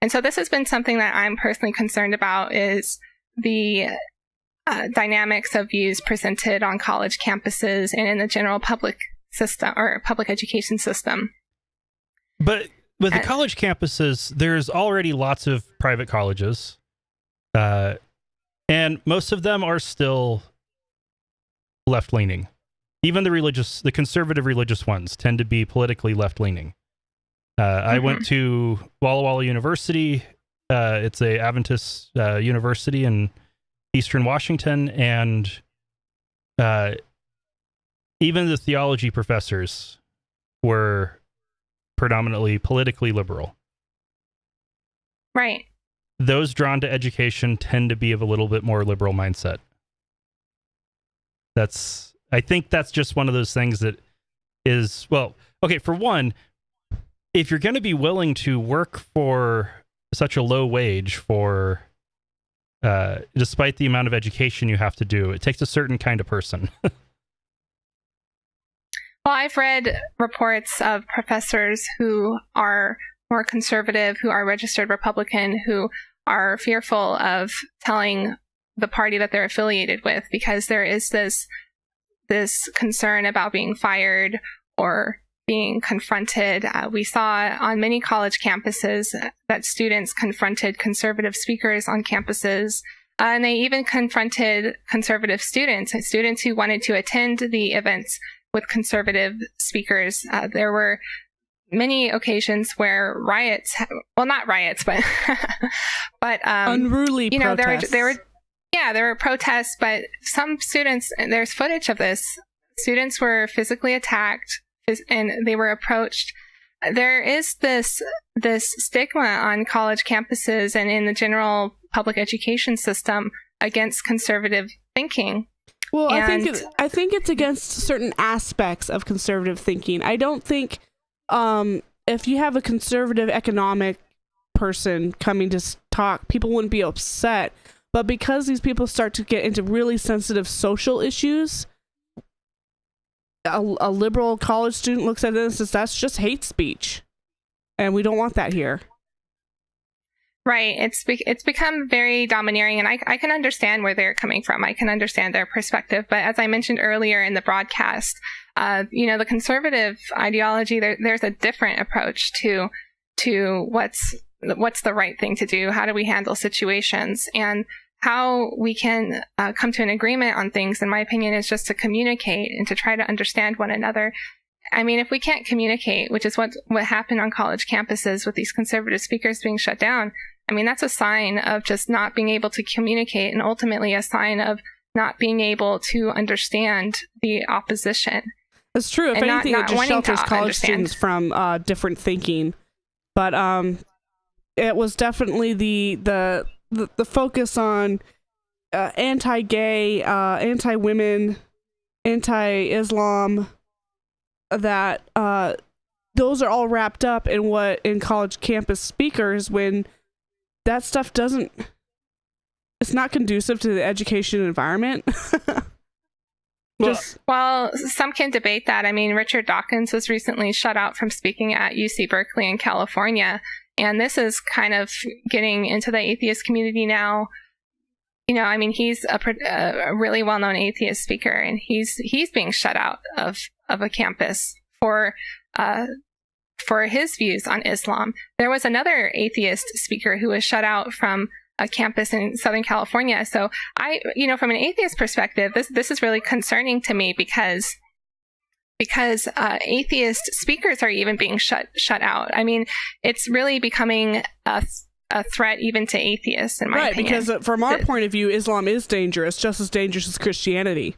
And so this has been something that I'm personally concerned about, is the dynamics of views presented on college campuses and in the general public system or public education system. But with the college campuses, there's already lots of private colleges, and most of them are still left-leaning. Even the conservative religious ones tend to be politically left-leaning. I went to Walla Walla University. It's a Adventist university in Eastern Washington, and even the theology professors were predominantly politically liberal. Right. Those drawn to education tend to be of a little bit more liberal mindset. I think that's just one of those things that is, well, okay, for one, if you're going to be willing to work for such a low wage for, despite the amount of education you have to do, it takes a certain kind of person. Well, I've read reports of professors who are more conservative, who are registered Republican, who are fearful of telling the party that they're affiliated with because there is this concern about being fired or being confronted. We saw on many college campuses that students confronted conservative speakers on campuses, and they even confronted conservative students who wanted to attend the events with conservative speakers. There were many occasions where riots, well, not riots, but unruly protests. There were protests, but some students, and there's footage of this, students were physically attacked and they were approached. There is this stigma on college campuses and in the general public education system against conservative thinking. Well, I think it's against certain aspects of conservative thinking. I don't think if you have a conservative economic person coming to talk, people wouldn't be upset. But because these people start to get into really sensitive social issues, a liberal college student looks at this as that's just hate speech, and we don't want that here. Right. It's become very domineering, and I can understand where they're coming from. I can understand their perspective. But as I mentioned earlier in the broadcast, the conservative ideology, there's a different approach to what's the right thing to do. How do we handle situations? And how we can come to an agreement on things, in my opinion, is just to communicate and to try to understand one another. I mean, if we can't communicate, which is what happened on college campuses with these conservative speakers being shut down, I mean, that's a sign of just not being able to communicate, and ultimately a sign of not being able to understand the opposition. It's true. If anything, it just shelters college students from different thinking. But it was definitely the focus on anti-gay, anti-women, anti-Islam, that those are all wrapped up in college campus speakers, when that stuff it's not conducive to the education environment. Well, some can debate that. I mean, Richard Dawkins was recently shut out from speaking at UC Berkeley in California. And this is kind of getting into the atheist community now. I mean, he's a really well-known atheist speaker, and he's being shut out of a campus for his views on Islam. There was another atheist speaker who was shut out from a campus in Southern California. So from an atheist perspective, this is really concerning to me because atheist speakers are even being shut out. I mean, it's really becoming a threat even to atheists, in my opinion. Right, because from our point of view, Islam is dangerous, just as dangerous as Christianity.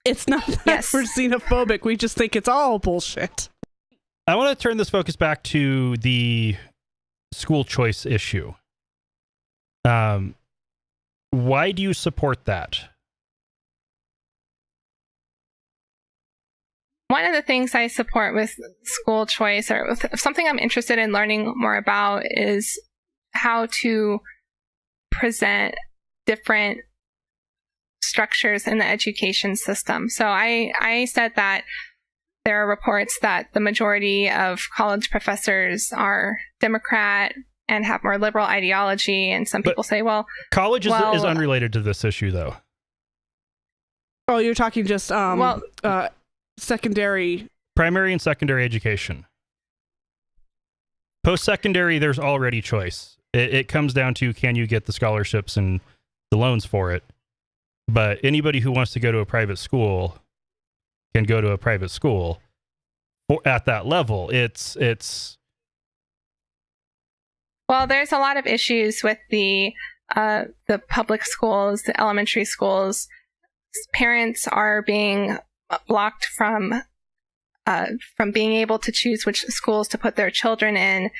It's not that we're xenophobic. We just think it's all bullshit. I want to turn this focus back to the school choice issue. Why do you support that? one of the things I support with school choice, or with something I'm interested in learning more about, is how to present different structures in the education system. So I said that there are reports that the majority of college professors are Democrat and have more liberal ideology, and some people say, well, college is unrelated to this issue, though. Oh, you're talking just secondary, primary and secondary education. Post-secondary, there's already choice. It comes down to, can you get the scholarships and the loans for it? But anybody who wants to go to a private school can go to a private school. At that level, it's well, there's a lot of issues with the public schools, the elementary schools. Parents are being blocked from being able to choose which schools to put their children in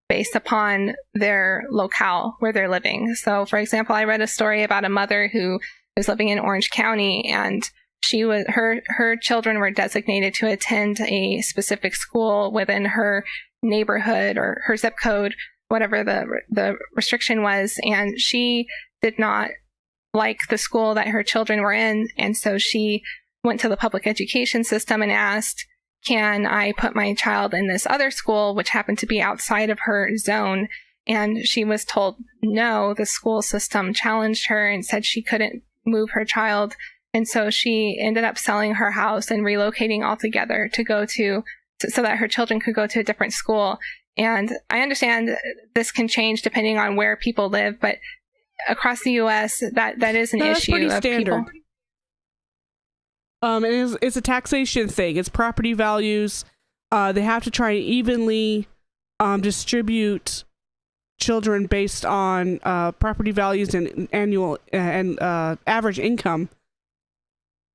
based upon their locale where they're living. So, for example, I read a story about a mother who was living in Orange County, and her children were designated to attend a specific school within her neighborhood or her zip code, whatever the restriction was, and she did not like the school that her children were in, and so she went to the public education system and asked, can I put my child in this other school, which happened to be outside of her zone? And she was told no. The school system challenged her and said she couldn't move her child, and so she ended up selling her house and relocating altogether to go to so that her children could go to a different school. And I understand this can change depending on where people live, but across the U.S., that is an issue. That's pretty standard. People. It's a taxation thing. It's property values. They have to try and evenly distribute children based on property values and annual and average income,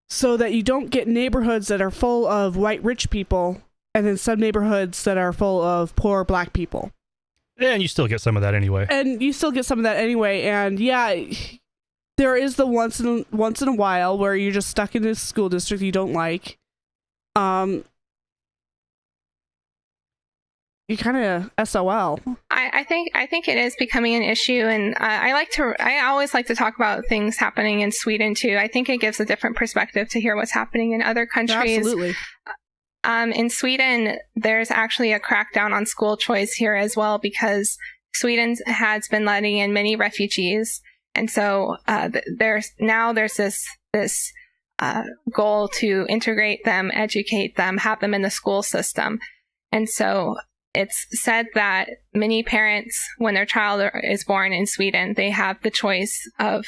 so that you don't get neighborhoods that are full of white rich people and then some neighborhoods that are full of poor black people. And you still get some of that anyway. And yeah, there is the once in a while where you're just stuck in a school district you don't like. You kind of SOL. I think it is becoming an issue, and I always like to talk about things happening in Sweden too. I think it gives a different perspective to hear what's happening in other countries. Absolutely. In Sweden, there's actually a crackdown on school choice here as well, because Sweden has been letting in many refugees, and so there's this goal to integrate them, educate them, have them in the school system, and so it's said that many parents, when their child is born in Sweden, they have the choice of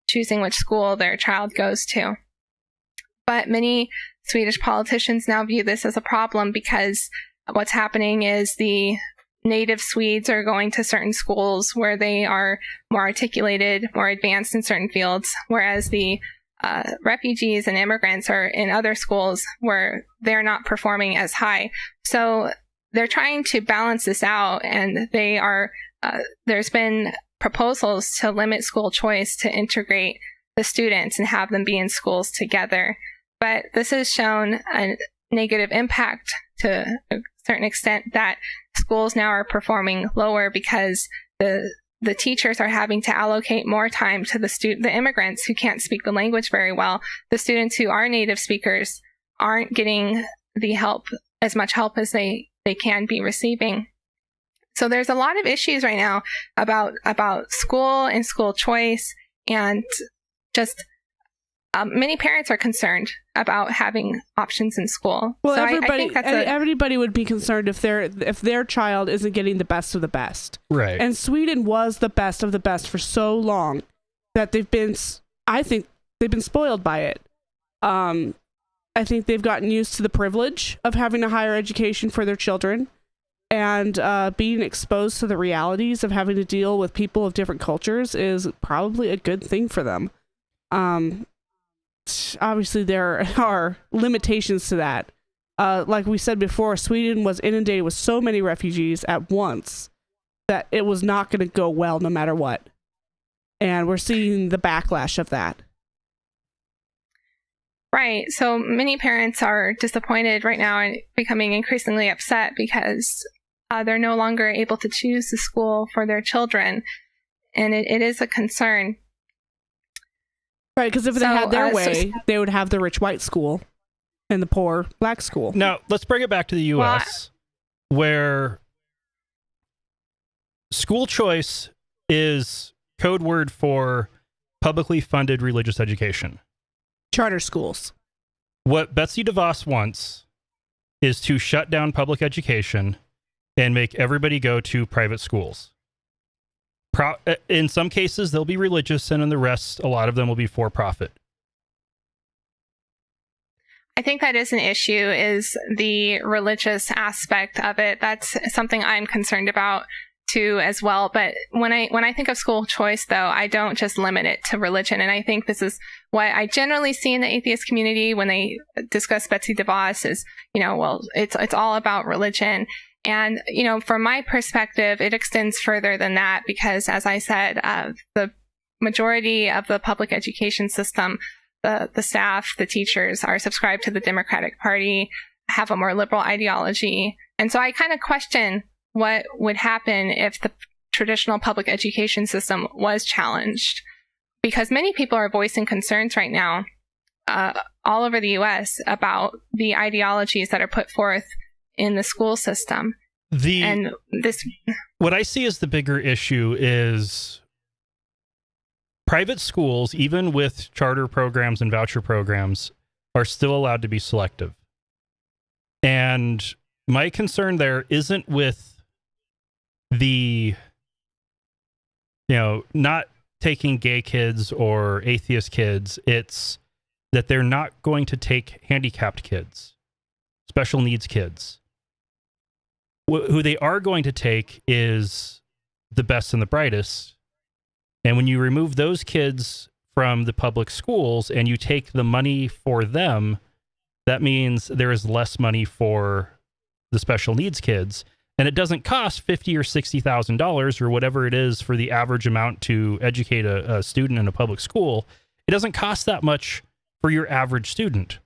choosing which school their child goes to. But many Swedish politicians now view this as a problem, because what's happening is the native Swedes are going to certain schools where they are more articulated, more advanced in certain fields, whereas the refugees and immigrants are in other schools where they're not performing as high. So they're trying to balance this out, and they are. There's been proposals to limit school choice to integrate the students and have them be in schools together. But this has shown a negative impact to a certain extent, that schools now are performing lower because the teachers are having to allocate more time to the immigrants who can't speak the language very well. The students who are native speakers aren't getting as much help as they can be receiving. So there's a lot of issues right now about school and school choice, and just many parents are concerned about having options in school. Well, so everybody, I think everybody would be concerned if their child isn't getting the best of the best. Right. And Sweden was the best of the best for so long that I think they've been spoiled by it. I think they've gotten used to the privilege of having a higher education for their children, and being exposed to the realities of having to deal with people of different cultures is probably a good thing for them. Obviously, there are limitations to that. Like we said before, Sweden was inundated with so many refugees at once that it was not going to go well no matter what. And we're seeing the backlash of that. Right. So many parents are disappointed right now and becoming increasingly upset because they're no longer able to choose the school for their children. And it is a concern. Right, because if they had their way, they would have the rich white school and the poor black school. Now, let's bring it back to the U.S., where school choice is code word for publicly funded religious education. Charter schools. What Betsy DeVos wants is to shut down public education and make everybody go to private schools. In some cases, they'll be religious, and in the rest, a lot of them will be for profit. I think that is an issue, is the religious aspect of it. That's something I'm concerned about too as well. But when I think of school choice, though, I don't just limit it to religion. And I think this is what I generally see in the atheist community when they discuss Betsy DeVos is, well, it's all about religion. And, from my perspective, it extends further than that because, as I said, the majority of the public education system, the staff, the teachers are subscribed to the Democratic Party, have a more liberal ideology. And so I kind of question what would happen if the traditional public education system was challenged, because many people are voicing concerns right now all over the U.S. about the ideologies that are put forth in the school system. What I see as the bigger issue is private schools, even with charter programs and voucher programs, are still allowed to be selective. And my concern there isn't with the, not taking gay kids or atheist kids. It's that they're not going to take handicapped kids, special needs kids. Who they are going to take is the best and the brightest. And when you remove those kids from the public schools and you take the money for them, that means there is less money for the special needs kids. And it doesn't cost $50,000 or $60,000 or whatever it is for the average amount to educate a student in a public school. It doesn't cost that much for your average student.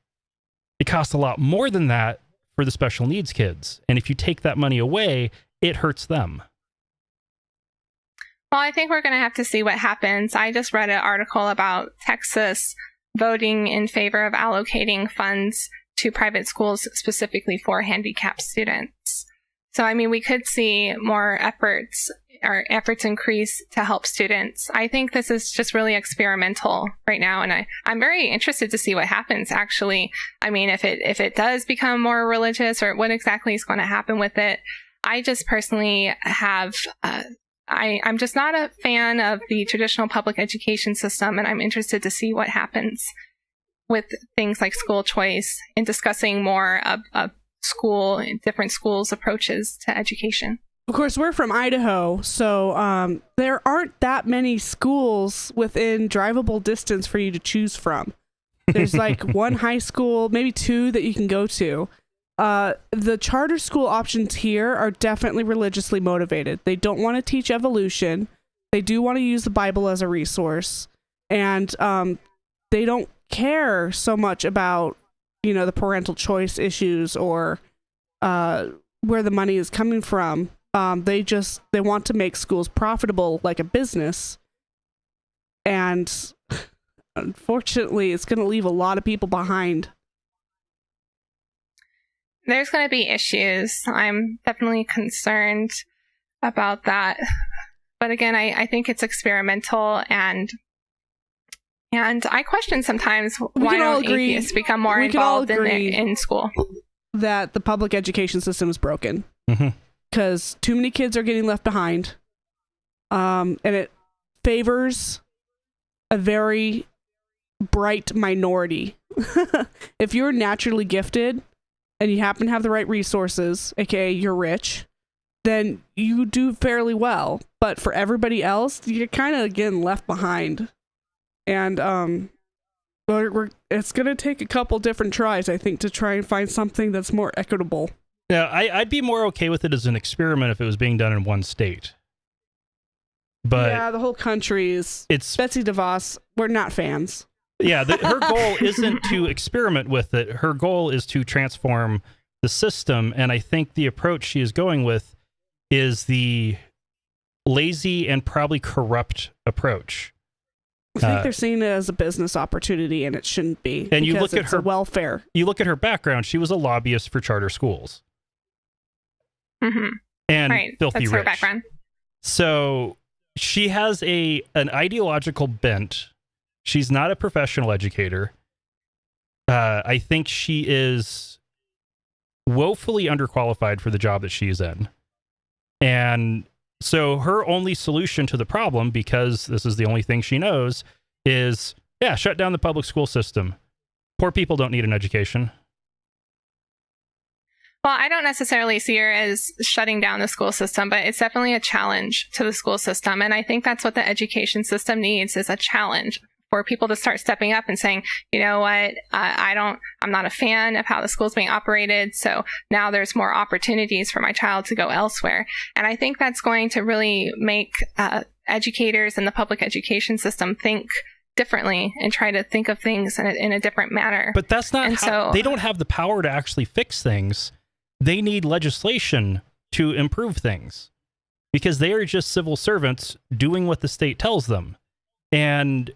It costs a lot more than that for the special needs kids. And if you take that money away, it hurts them. Well, I think we're going to have to see what happens. I just read an article about Texas voting in favor of allocating funds to private schools specifically for handicapped students. So, we could see more efforts increase to help students. I think this is just really experimental right now, and I'm very interested to see what happens, actually. If it does become more religious, or what exactly is going to happen with it. I just personally have... I'm just not a fan of the traditional public education system, and I'm interested to see what happens with things like school choice and discussing more of different schools' approaches to education. Of course, we're from Idaho, so there aren't that many schools within drivable distance for you to choose from. There's like one high school, maybe two that you can go to. The charter school options here are definitely religiously motivated. They don't want to teach evolution. They do want to use the Bible as a resource. And they don't care so much about, the parental choice issues or where the money is coming from. They want to make schools profitable like a business. And unfortunately, it's going to leave a lot of people behind. There's going to be issues. I'm definitely concerned about that. But again, I think it's experimental, and I question sometimes why don't atheists become more involved in school. That the public education system is broken. Mm-hmm. Because too many kids are getting left behind. And it favors a very bright minority. If you're naturally gifted and you happen to have the right resources, aka you're rich, then you do fairly well. But for everybody else, you're kind of getting left behind. And it's going to take a couple different tries, I think, to try and find something that's more equitable. Yeah, I'd be more okay with it as an experiment if it was being done in one state. But yeah, the whole country is... Betsy DeVos, we're not fans. Yeah, her goal isn't to experiment with it. Her goal is to transform the system. And I think the approach she is going with is the lazy and probably corrupt approach. I think they're seeing it as a business opportunity, and it shouldn't be. And you look at her welfare. You look at her background. She was a lobbyist for charter schools. Mm-hmm. And right. filthy That's rich. her background. So she has an ideological bent. She's not a professional educator. I think she is woefully underqualified for the job that she's in. And so her only solution to the problem, because this is the only thing she knows, is, shut down the public school system. Poor people don't need an education. Well, I don't necessarily see her as shutting down the school system, but it's definitely a challenge to the school system. And I think that's what the education system needs, is a challenge for people to start stepping up and saying, you know what, I'm not a fan of how the school's being operated. So now there's more opportunities for my child to go elsewhere. And I think that's going to really make educators in the public education system differently and try to think of things in a different manner. But that's not they don't have the power to actually fix things. They need legislation to improve things, because they are just civil servants doing what the state tells them. And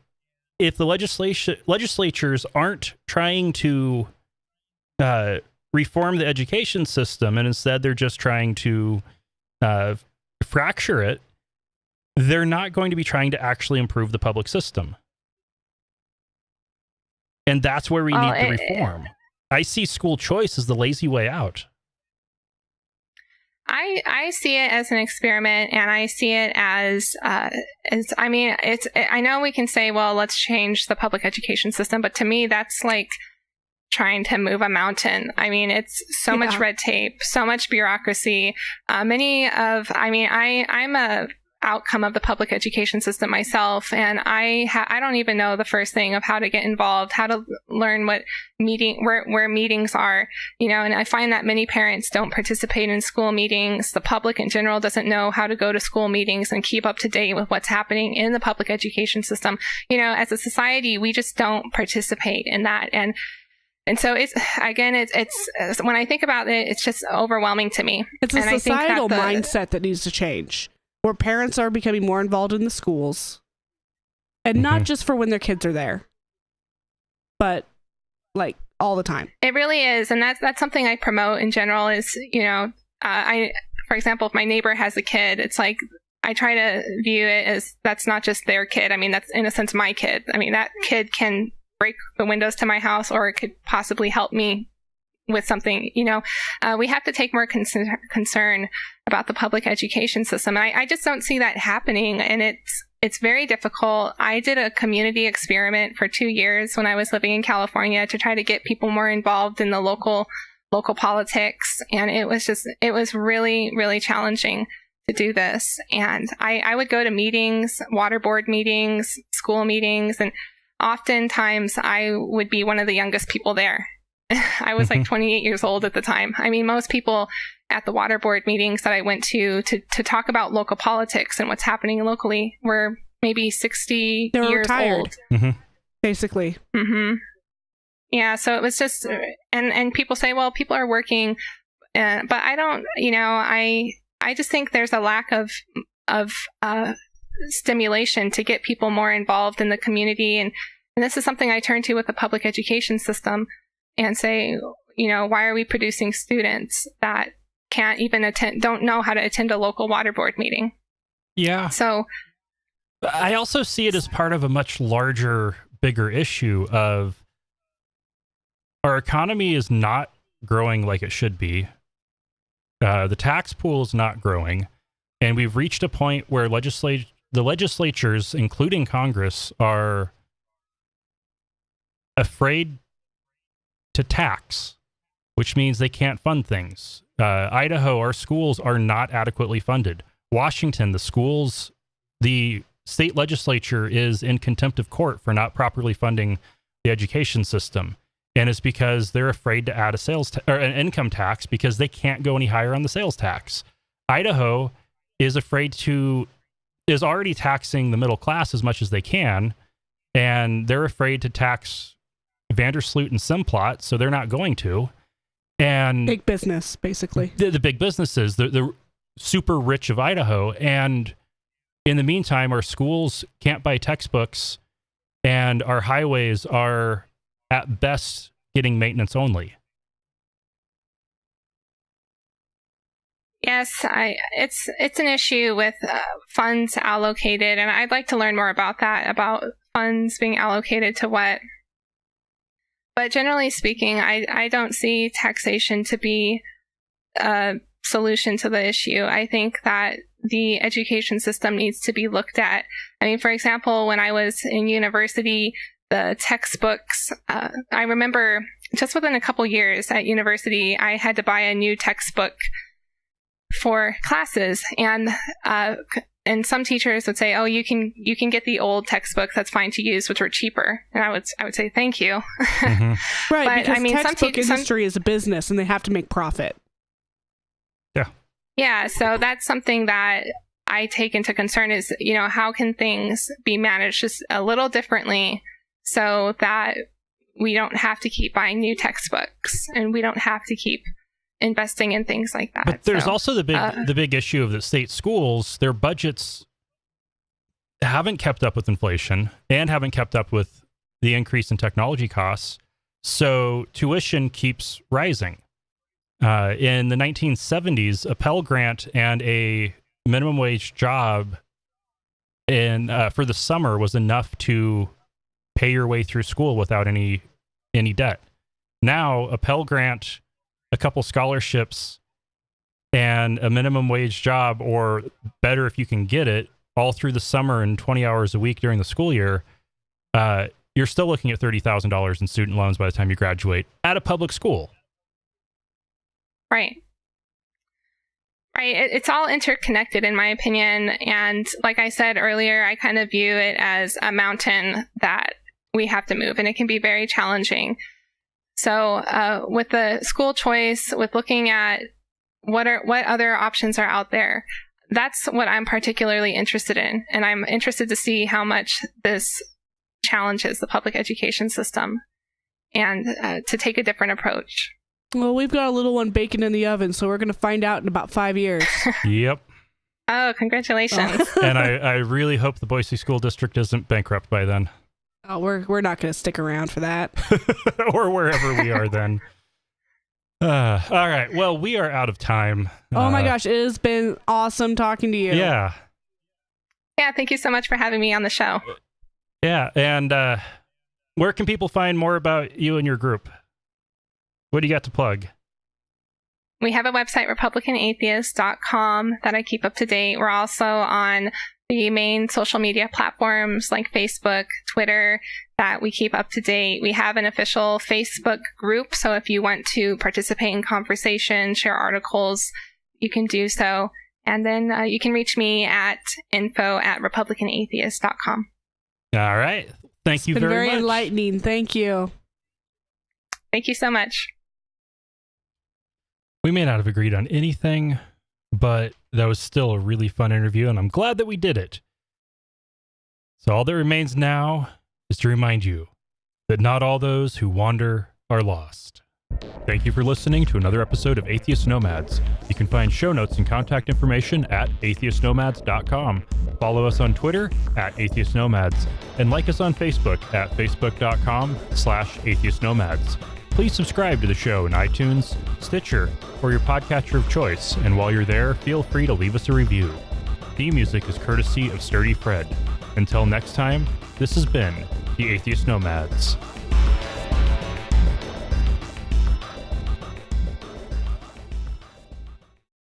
if the legislatures aren't trying to reform the education system, and instead they're just trying to fracture it, they're not going to be trying to actually improve the public system. And that's where we need the reform. I see school choice as the lazy way out. I see it as an experiment, and I see it as I know we can say, well, let's change the public education system, but to me, that's like trying to move a mountain. I mean, it's so much red tape, so much bureaucracy. I'm a outcome of the public education system myself, and I don't even know the first thing of how to get involved, how to learn what where meetings are, and I find that many parents don't participate in school meetings. The public in general doesn't know how to go to school meetings and keep up to date with what's happening in the public education system. As a society, we just don't participate in that. And so it's when I think about it, it's just overwhelming to me. It's a societal mindset that needs to change, where parents are becoming more involved in the schools, and not just for when their kids are there, but like all the time. It really is. And that's something I promote in general is, for example, if my neighbor has a kid, it's like, I try to view it as that's not just their kid. I mean, that's in a sense my kid. I mean, that kid can break the windows to my house, or it could possibly help me with something. We have to take more concern about the public education system. And I just don't see that happening. And it's very difficult. I did a community experiment for 2 years when I was living in California to try to get people more involved in the local politics. And it was really, really challenging to do this. And I would go to meetings, water board meetings, school meetings, and oftentimes I would be one of the youngest people there. I was like 28 years old at the time. I mean, most people at the water board meetings that I went to talk about local politics and what's happening locally were maybe 60 years retired, old. Basically. Mm-hmm. Yeah, so it was just, and people say, well, people are working, but I don't, I just think there's a lack of stimulation to get people more involved in the community. And this is something I turn to with the public education system and say, why are we producing students that can't even don't know how to attend a local water board meeting? Yeah. So I also see it as part of a much larger, bigger issue of our economy is not growing like it should be. The tax pool is not growing. And we've reached a point where the legislatures, including Congress, are afraid to tax, which means they can't fund things. Idaho, our schools are not adequately funded. Washington, the state legislature is in contempt of court for not properly funding the education system. And it's because they're afraid to add an income tax because they can't go any higher on the sales tax. Idaho is already taxing the middle class as much as they can, and they're afraid to tax Vandersloot and Simplot, so they're not going to. And Big business, basically. The big businesses, the super rich of Idaho. And in the meantime, our schools can't buy textbooks, and our highways are at best getting maintenance only. Yes, it's an issue with funds allocated, and I'd like to learn more about that, about funds being allocated to what. But generally speaking, I don't see taxation to be a solution to the issue. I think that the education system needs to be looked at. I mean, for example, when I was in university, the textbooks, I remember just within a couple years at university, I had to buy a new textbook for classes, and some teachers would say, "Oh, you can get the old textbooks. That's fine to use, which were cheaper." And I would say, "Thank you." Right, but, because I mean, textbook industry is a business, and they have to make profit. Yeah, so that's something that I take into concern is, how can things be managed just a little differently so that we don't have to keep buying new textbooks and we don't have to keep investing in things like that. But there's also the big issue of the state schools. Their budgets haven't kept up with inflation and haven't kept up with the increase in technology costs. So tuition keeps rising. In the 1970s, a Pell Grant and a minimum wage job for the summer was enough to pay your way through school without any debt. Now, a Pell Grant, a couple scholarships, and a minimum wage job, or better if you can get it, all through the summer and 20 hours a week during the school year, you're still looking at $30,000 in student loans by the time you graduate at a public school. Right. It's all interconnected, in my opinion. And like I said earlier, I kind of view it as a mountain that we have to move, and it can be very challenging. So with the school choice, with looking at what other options are out there, that's what I'm particularly interested in. And I'm interested to see how much this challenges the public education system and to take a different approach. Well, we've got a little one baking in the oven, so we're going to find out in about 5 years. Yep. Oh, congratulations. And I really hope the Boise School District isn't bankrupt by then. Oh, we're not going to stick around for that. Or wherever we are then. All right. Well, we are out of time. Oh my gosh, it has been awesome talking to you. Yeah. Yeah, thank you so much for having me on the show. Yeah, and where can people find more about you and your group? What do you got to plug? We have a website, RepublicanAtheists.com, that I keep up to date. We're also on the main social media platforms like Facebook, Twitter, that we keep up to date. We have an official Facebook group, so if you want to participate in conversation, share articles, you can do so. And then you can reach me at info@RepublicanAtheists.com. All right. Thank you very much. Very enlightening. Thank you. Thank you so much. We may not have agreed on anything, but that was still a really fun interview, and I'm glad that we did it. So all that remains now is to remind you that not all those who wander are lost. Thank you for listening to another episode of Atheist Nomads. You can find show notes and contact information at atheistnomads.com. Follow us on Twitter at Atheist Nomads, and like us on Facebook at facebook.com/atheistnomads. Please subscribe to the show in iTunes, Stitcher, or your podcatcher of choice, and while you're there, feel free to leave us a review. Theme music is courtesy of Sturdy Fred. Until next time, this has been the Atheist Nomads.